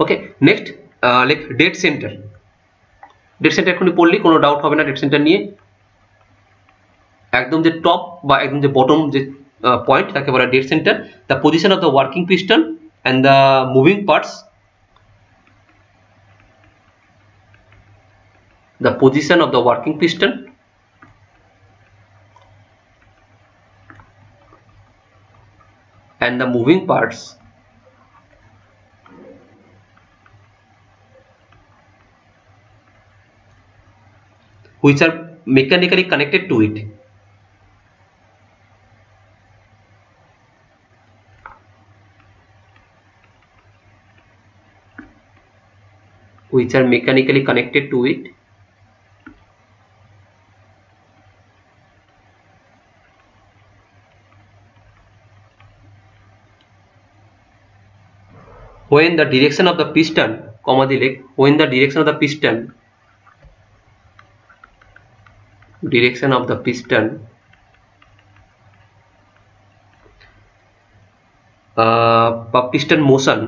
Okay, next like dead centre. Dead centre এখনই পড়লি, কোনো ডাউট হবে না ডেড সেন্টার নিয়ে। একদম যে টপ বা একদম যে বটম যে পয়েন্ট, তাকে বলা dead centre. The position of the working piston and the moving parts, the position of the working piston and the moving parts which are mechanically connected to it, which are mechanically connected to it when the direction of the piston, comma দিলে when the direction of the piston piston motion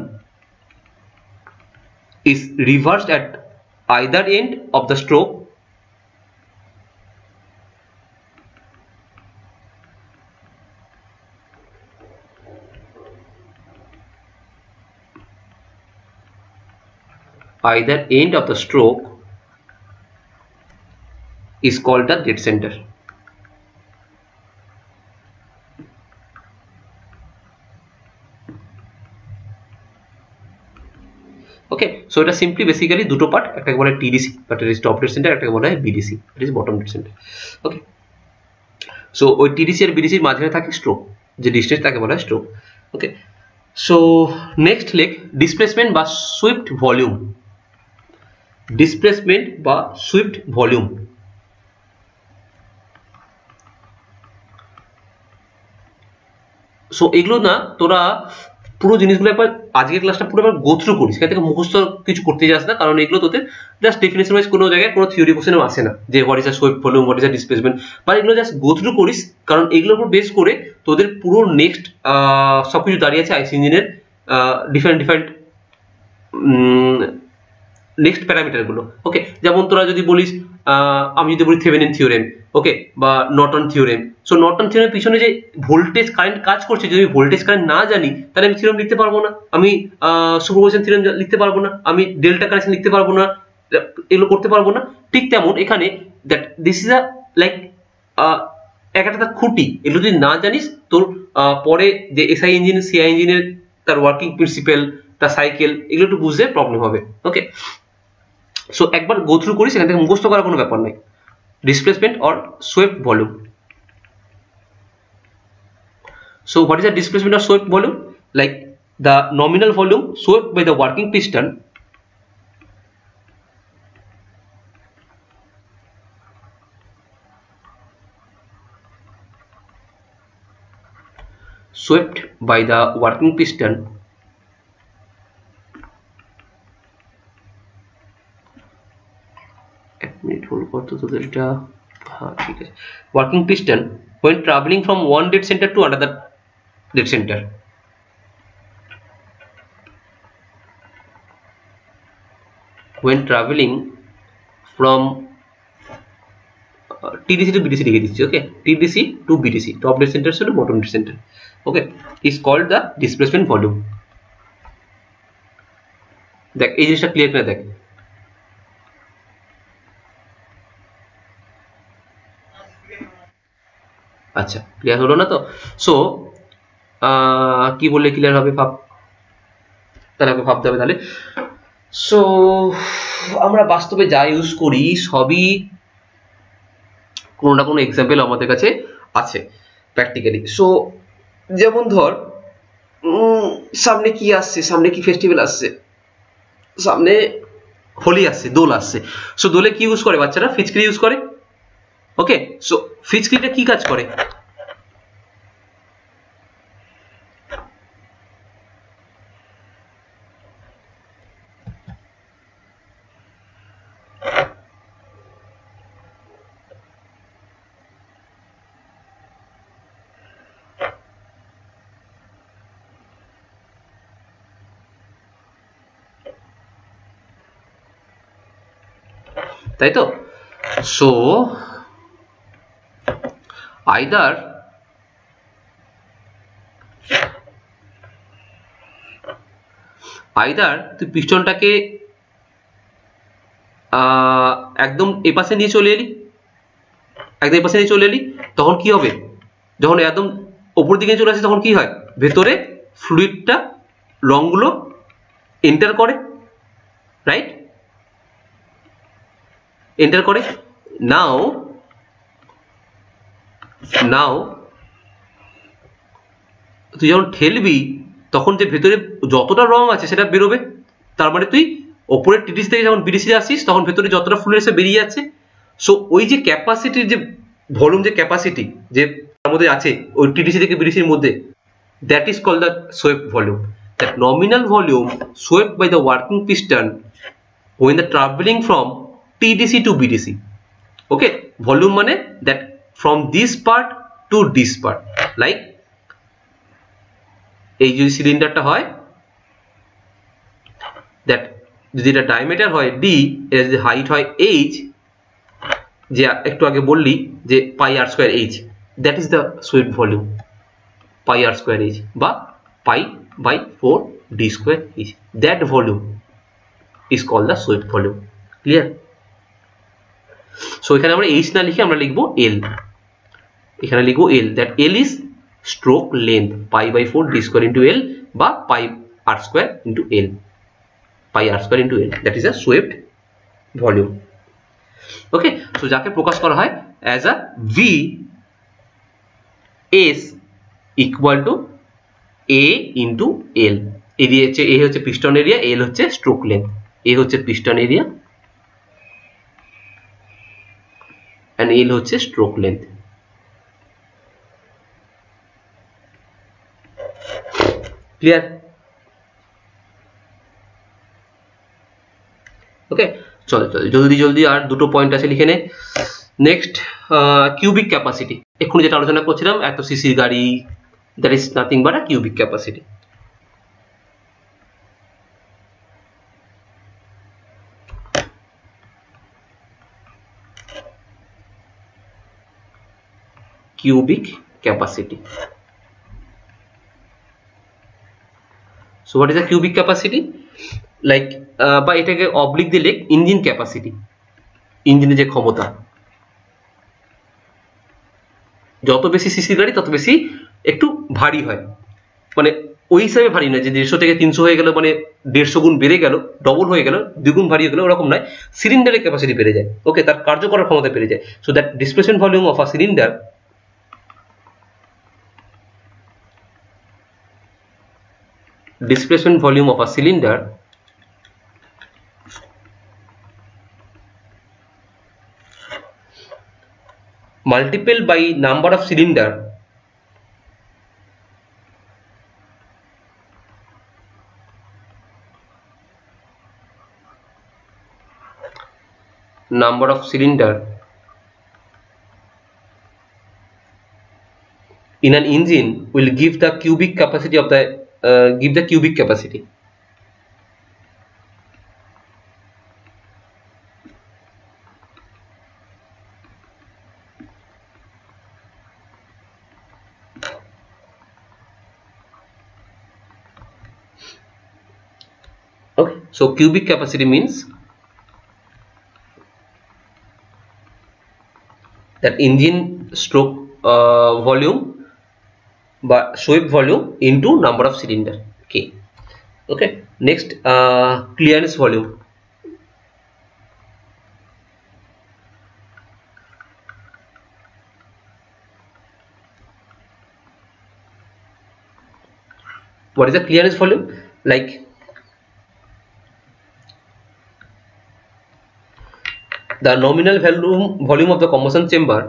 is reversed at either end of the stroke, is called the dead center. Okay, so এটা simply basically দুটো part, একটাকে বলে TDC but it is top dead centre, একটাকে বলা হয় BDC it is bottom dead centre. Okay, so ওই TDC আর বিডিসির মাঝখানে থাকে স্ট্রোক, যে ডিস্টেন্স তাকে বলা হয় স্ট্রোক। ওকে, সো নেক্সট লেগ ডিসপ্লেসমেন্ট বা সুইফট ভলিউম। ডিসপ্লেসমেন্ট বা সুইফট ভলিউম, সো এগুলো না তোরা পুরো জিনিসগুলো একবার আজকের ক্লাসটা পুরো একবার গো থ্রু করিস, সেখান থেকে মুখস্থ কিছু করতে যাস না, কারণ এগুলো তোদের জাস্ট ডেফিনেশন ওয়াইজ কোনো জায়গায় কোনো থিওরি কোশ্চেনও আসে না যে what is a Swift volume, what is a displacement, বা এগুলো জাস্ট গো থ্রু করিস, কারণ এগুলোর উপর বেস করে তোদের পুরো নেক্সট সবকিছু দাঁড়িয়ে আছে আইসি ইঞ্জিনের ডিফারেন্ট নেক্সট প্যারামিটারগুলো। ওকে, যেমন তোরা যদি বলিস আমি যদি বলি থেভেনিন থিওরেম, ওকে, বা নর্টন থিওরেম, সো নর্টন থিওরেমের পিছনে যে ভোল্টেজ কারেন্ট কাজ করছে, যদি আমি ভোল্টেজ কারেন্ট না জানি তাহলে আমি থিওরেম লিখতে পারবো না, আমি সুপারপজিশন থিওরেম লিখতে পারবো না, আমি ডেল্টা কানেকশন লিখতে পারবো না, এগুলো করতে পারবো না। ঠিক তেমন এখানে that this is a like একটা খুঁটি, এগুলো যদি না জানিস তোর পরে যে এসআই ইঞ্জিন সিআই ইঞ্জিনের তার ওয়ার্কিং প্রিন্সিপাল, তার সাইকেল, এগুলো একটু বুঝতে প্রবলেম হবে। ওকে, সো একবার গো থ্রু করি, সেখান থেকে মুখস্থ করার কোনো ব্যাপার নাই। Displacement or Swift volume. So what is the displacement of swept volume? Like the nominal volume swept by the working piston working piston when traveling from one dead center to another dead center. When traveling from TDC to BDC লিখে দিচ্ছি, ওকে, TDC to BDC, top dead center to bottom dead center, okay, is called the displacement volume. দেখ এই জিনিসটা clear করে দেখ। আচ্ছা, clear হলো না তো? সো কি বললে ক্লিয়ার হবে ভাব, তাহলে আমাকে ভাবতে হবে। তাহলে সো আমরা বাস্তবে যা ইউজ করি সবই কোনো না কোনো এক্সাম্পল আমাদের কাছে আছে প্র্যাকটিক্যালি। সো যেমন ধর সামনে কি আসছে, সামনে কি ফেস্টিভ্যাল আসছে, সামনে হোলি আসছে, দোল আসছে। সো দোলে কি ইউজ করে বাচ্চারা? ফিচকারি ইউজ করে। ওকে, সো ফিচকারিটা কি কাজ করে? তাই তো? সো আইদার তুই পিস্টনটাকে একদম এপাশে নিয়ে চলে এলি, একদম এপাশে নিয়ে চলে এলি, তখন কি হবে? যখন একদম ওপর দিকে চলে আসে তখন কি হয়? ভেতরে ফ্লুইডটা রঙগুলো এন্টার করে, রাইট? এন্টার করে। নাও তুই যখন ঠেলবি তখন যে ভেতরে যতটা রং আছে সেটা বেরোবে, তার মানে তুই ওপরের টিডিসি থেকে যখন বিডিসি আসিস তখন ভেতরে যতটা ফ্লুইড এসে বেরিয়ে যাচ্ছে। সো ওই যে ক্যাপাসিটির যে ভলিউম, যে ক্যাপাসিটি যে তার মধ্যে আছে ওই টিডিসি থেকে বিডিসির মধ্যে, that is called the swept volume. that nominal volume swept by the working piston when the traveling from TDC to BDC. Okay, volume মানে that from this part to this part, like এই যদি সিলিন্ডারটা হয়, that যদি এটা diameter হয় d, এটা যদি হাইট হয় h, যে একটু আগে বললি যে পাই r square h, that is the swept volume, pi r square h বা পাই by 4 d square h, that volume is called the swept volume. Clear? So এখানে আমরা h না লিখে আমরা লিখব l, এখানে লিখব l, that l is stroke length, pi by 4 d square into l বা pi r square into l, pi r square into l, that is a swept volume. Okay, so যাকে প্রকাশ করা হয় as a v s equal to a into l. Area হচ্ছে a হচ্ছে piston area, l হচ্ছে stroke length, a হচ্ছে piston area and l হচ্ছে stroke length. Clear? ওকে, চলো জলদি আর দুটো পয়েন্ট আছে লিখে নে। নেক্সট কিউবিক ক্যাপাসিটি, এক্ষুনি যেটা আলোচনা করছিলাম, এত সিসির গাড়ি, that is nothing but a cubic capacity. cubic capacity. So what is a cubic capacity? Like বা এটাকে অবলিক দিলে ইঞ্জিন ক্যাপাসিটি, ইঞ্জিনের যে ক্ষমতা, যত বেশি সিসি গাড়ি তত বেশি একটু ভারী হয়, মানে ওই হিসাবে ভারী নয় যে 150 থেকে 300 হয়ে গেল মানে 150 গুণ বেড়ে গেল, ডবল হয়ে গেল, দ্বিগুণ ভারী হয়ে গেল, ওরকম নয়। সিলিন্ডারের ক্যাপাসিটি বেড়ে যায়, ওকে, তার কার্য করার ক্ষমতা বেড়ে যায়। So that displacement volume of a cylinder multiple by number of cylinder in an engine will give the cubic capacity of the cubic capacity. Okay, so cubic capacity means that engine stroke volume বা swept volume into number of cylinder. Okay, next clearance volume. What is the clearance volume? Like the nominal volume of the combustion chamber,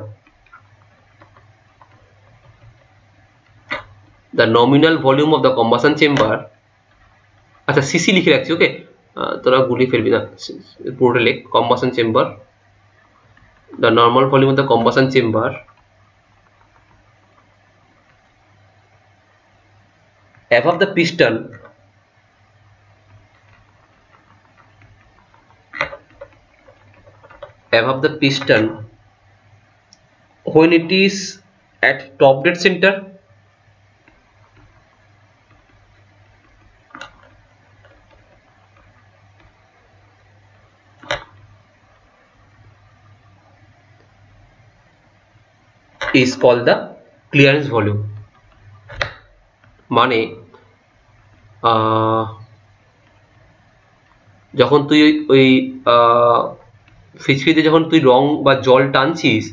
আচ্ছা CC লিখে রাখছি, ওকে, তোরা গুলি ফেলবি না, পুরোটা লেখ, combustion chamber, the normal volume of the combustion chamber above the piston when it is at top dead center is called the clearance volume. মানে যখন তুই ওই ফিচকিতে যখন তুই রং বা জল টানছিস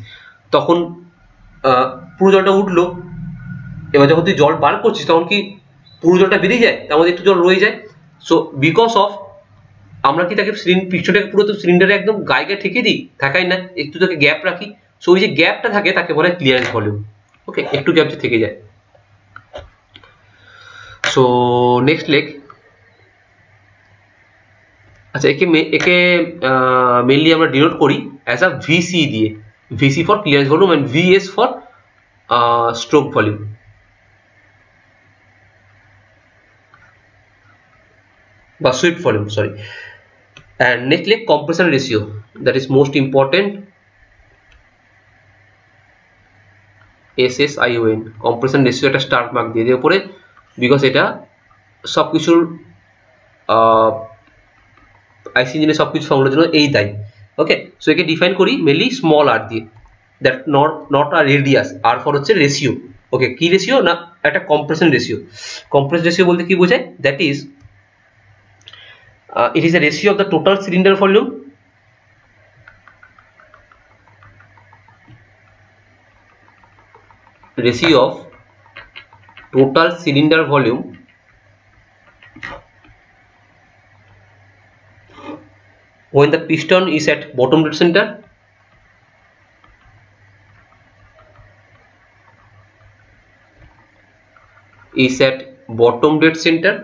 তখন পুরো জলটা উঠলো, এবার যখন তুই জল বার করছিস তখন কি পুরো জলটা বেরিয়ে যায়, তার মধ্যে একটু জল রয়ে যায়। সো বিকজ অফ আমরা কি তাকে পিস্টনটাকে পুরো তো সিলিন্ডারে একদম গায়ে ঠেকে দিই, থাকাই না, একটু তাকে গ্যাপ রাখি, সো ওই যে গ্যাপটা থাকে তাকে বলে ক্লিয়ারেন্স ভলিউম। ওকে, একটু গ্যাপ যে থেকে যায়। সো নেক্সট লেগ, আচ্ছা একে মেইনলি আমরা ডিনোট করি অ্যাজ আ ভিসি দিয়ে, VC for clearance volume and VS for stroke volume. বা sweep volume, sorry. And next leg, compression ratio, that is most important, SSION, compression ratio একটা star mark দিয়ে দিয়ে উপরে, বিকজ এটা সবকিছুর আইসি ইঞ্জিনের সবকিছু ফর্মুলার জন্য এই দায়ী। ওকে, সো একে ডিফাইন করি মেনলি স্মল আর দিয়ে, that not a radius, r for হচ্ছে রেশিও। ওকে, কি রেশিও না একটা কম্প্রেশন রেশিও। কম্প্রেশন রেশিও বলতে কি বোঝায়? That is it is a ratio of the total cylinder volume when the piston is at bottom dead center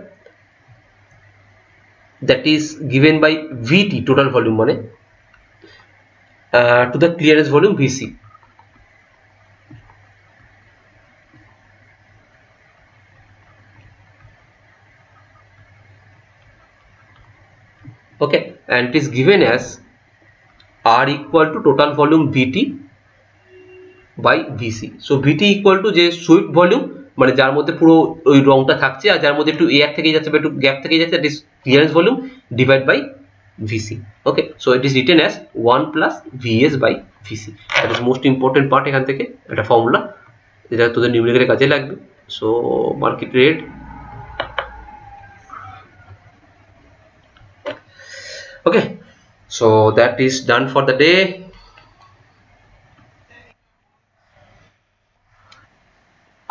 that is given by VT, total volume মানে to the clearance volume VC. Okay, and it is given as R equal to total volume VT by VC. So VT equal to যে sweep volume, মানে যার মধ্যে পুরো ওই রংটা থাকছে আর যার মধ্যে একটু এয়ার থেকে যাচ্ছে বা একটু গ্যাপ থেকে যাচ্ছে, that is clearance volume divide by VC. Okay, so it is written as 1 plus VS by VC. That is most important part এখান থেকে একটা ফর্মুলা যেটা তোদের নিউমেরিক্যালে কাজে লাগবে। So market rate, okay, so that is done for the day.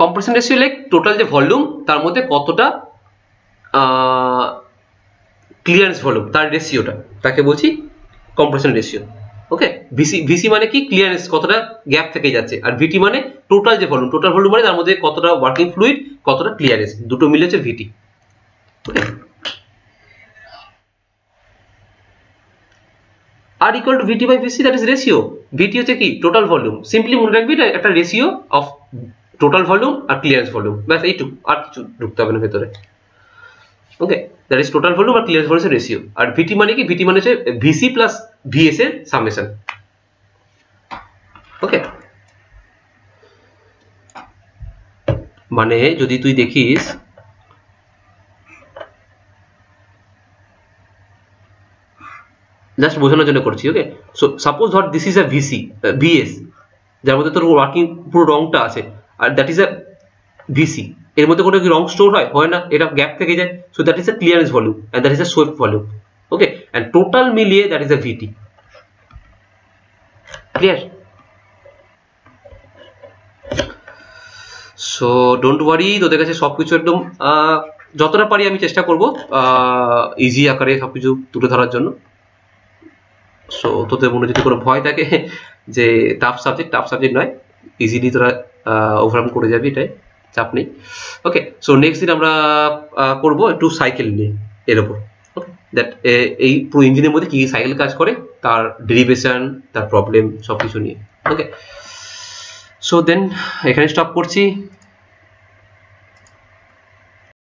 Compression ratio like total যে volume তার মধ্যে কতটা ক্লিয়ারেন্স ভলিউম, তার রেশিওটা, তাকে বলছি কম্প্রেশন রেশিও। ওকে, ভিসি মানে কি? ক্লিয়ারেন্স কতটা গ্যাপ থেকে যাচ্ছে, আর ভিটি মানে টোটাল যে ভলিউম, টোটাল ভলিউম মানে তার মধ্যে কতটা ওয়ার্কিং ফ্লুইড, কতটা ক্লিয়ারেন্স, দুটো মিলে হচ্ছে ভিটি। ওকে, আর equal to VT by VC, that is ratio. VT হচ্ছে কি? Total volume. সিম্পলি মনে রাখবি এটা একটা রেশিও অফ টোটাল ভলিউম আর ক্লিয়ারেন্স ভলিউম, ব্যাস এইটুকু, আর কিছু ঢুকতে হবে না ভেতরে। Okay, that is total volume আর ক্লিয়ারেন্স ভলিউমের রেশিও। আর ভিটি মানে কি? ভিটি মানে হচ্ছে ভিসি প্লাস ভিএস এর সামেশন। ওকে, মানে যদি তুই দেখিস জাস্ট বোঝানোর জন্য করছি। ওকে, সো সাপোজ ধর দিস ইজ আ ভিএস যার মধ্যে তোর ওয়ার্কিং পুরো রংটা আছে, আর দ্যাট ইজ আ ভিসি, এর মধ্যে কোনো কি রং স্টোর হয় না, এটা গ্যাপ থেকে যায়। So that is a clearance volume and that is a sweep volume. Okay, and total মিলিয়ে that is a VT. Clear? So don't worry, তোদের কাছে সবকিছু একদম যতটা পারি আমি চেষ্টা করব ইজি আকারে সবকিছু তুলে ধরার জন্য। সো তোদের মনে যদি কোনো ভয় থাকে যে টাফ সাবজেক্ট নয়, ইজিলি তোরা ওভারকাম করে যাবি, এটাই, চাপ নেই। ওকে, সো নেক্সট দিন আমরা করবো একটু সাইকেল নিয়ে, এর ওপর। ওকে, দ্যাট এই পুরো ইঞ্জিনের মধ্যে কি সাইকেল কাজ করে, তার ডেরিভেশন, তার প্রবলেম, সবকিছু নিয়ে। ওকে, সো দেন এখানে স্টপ করছি।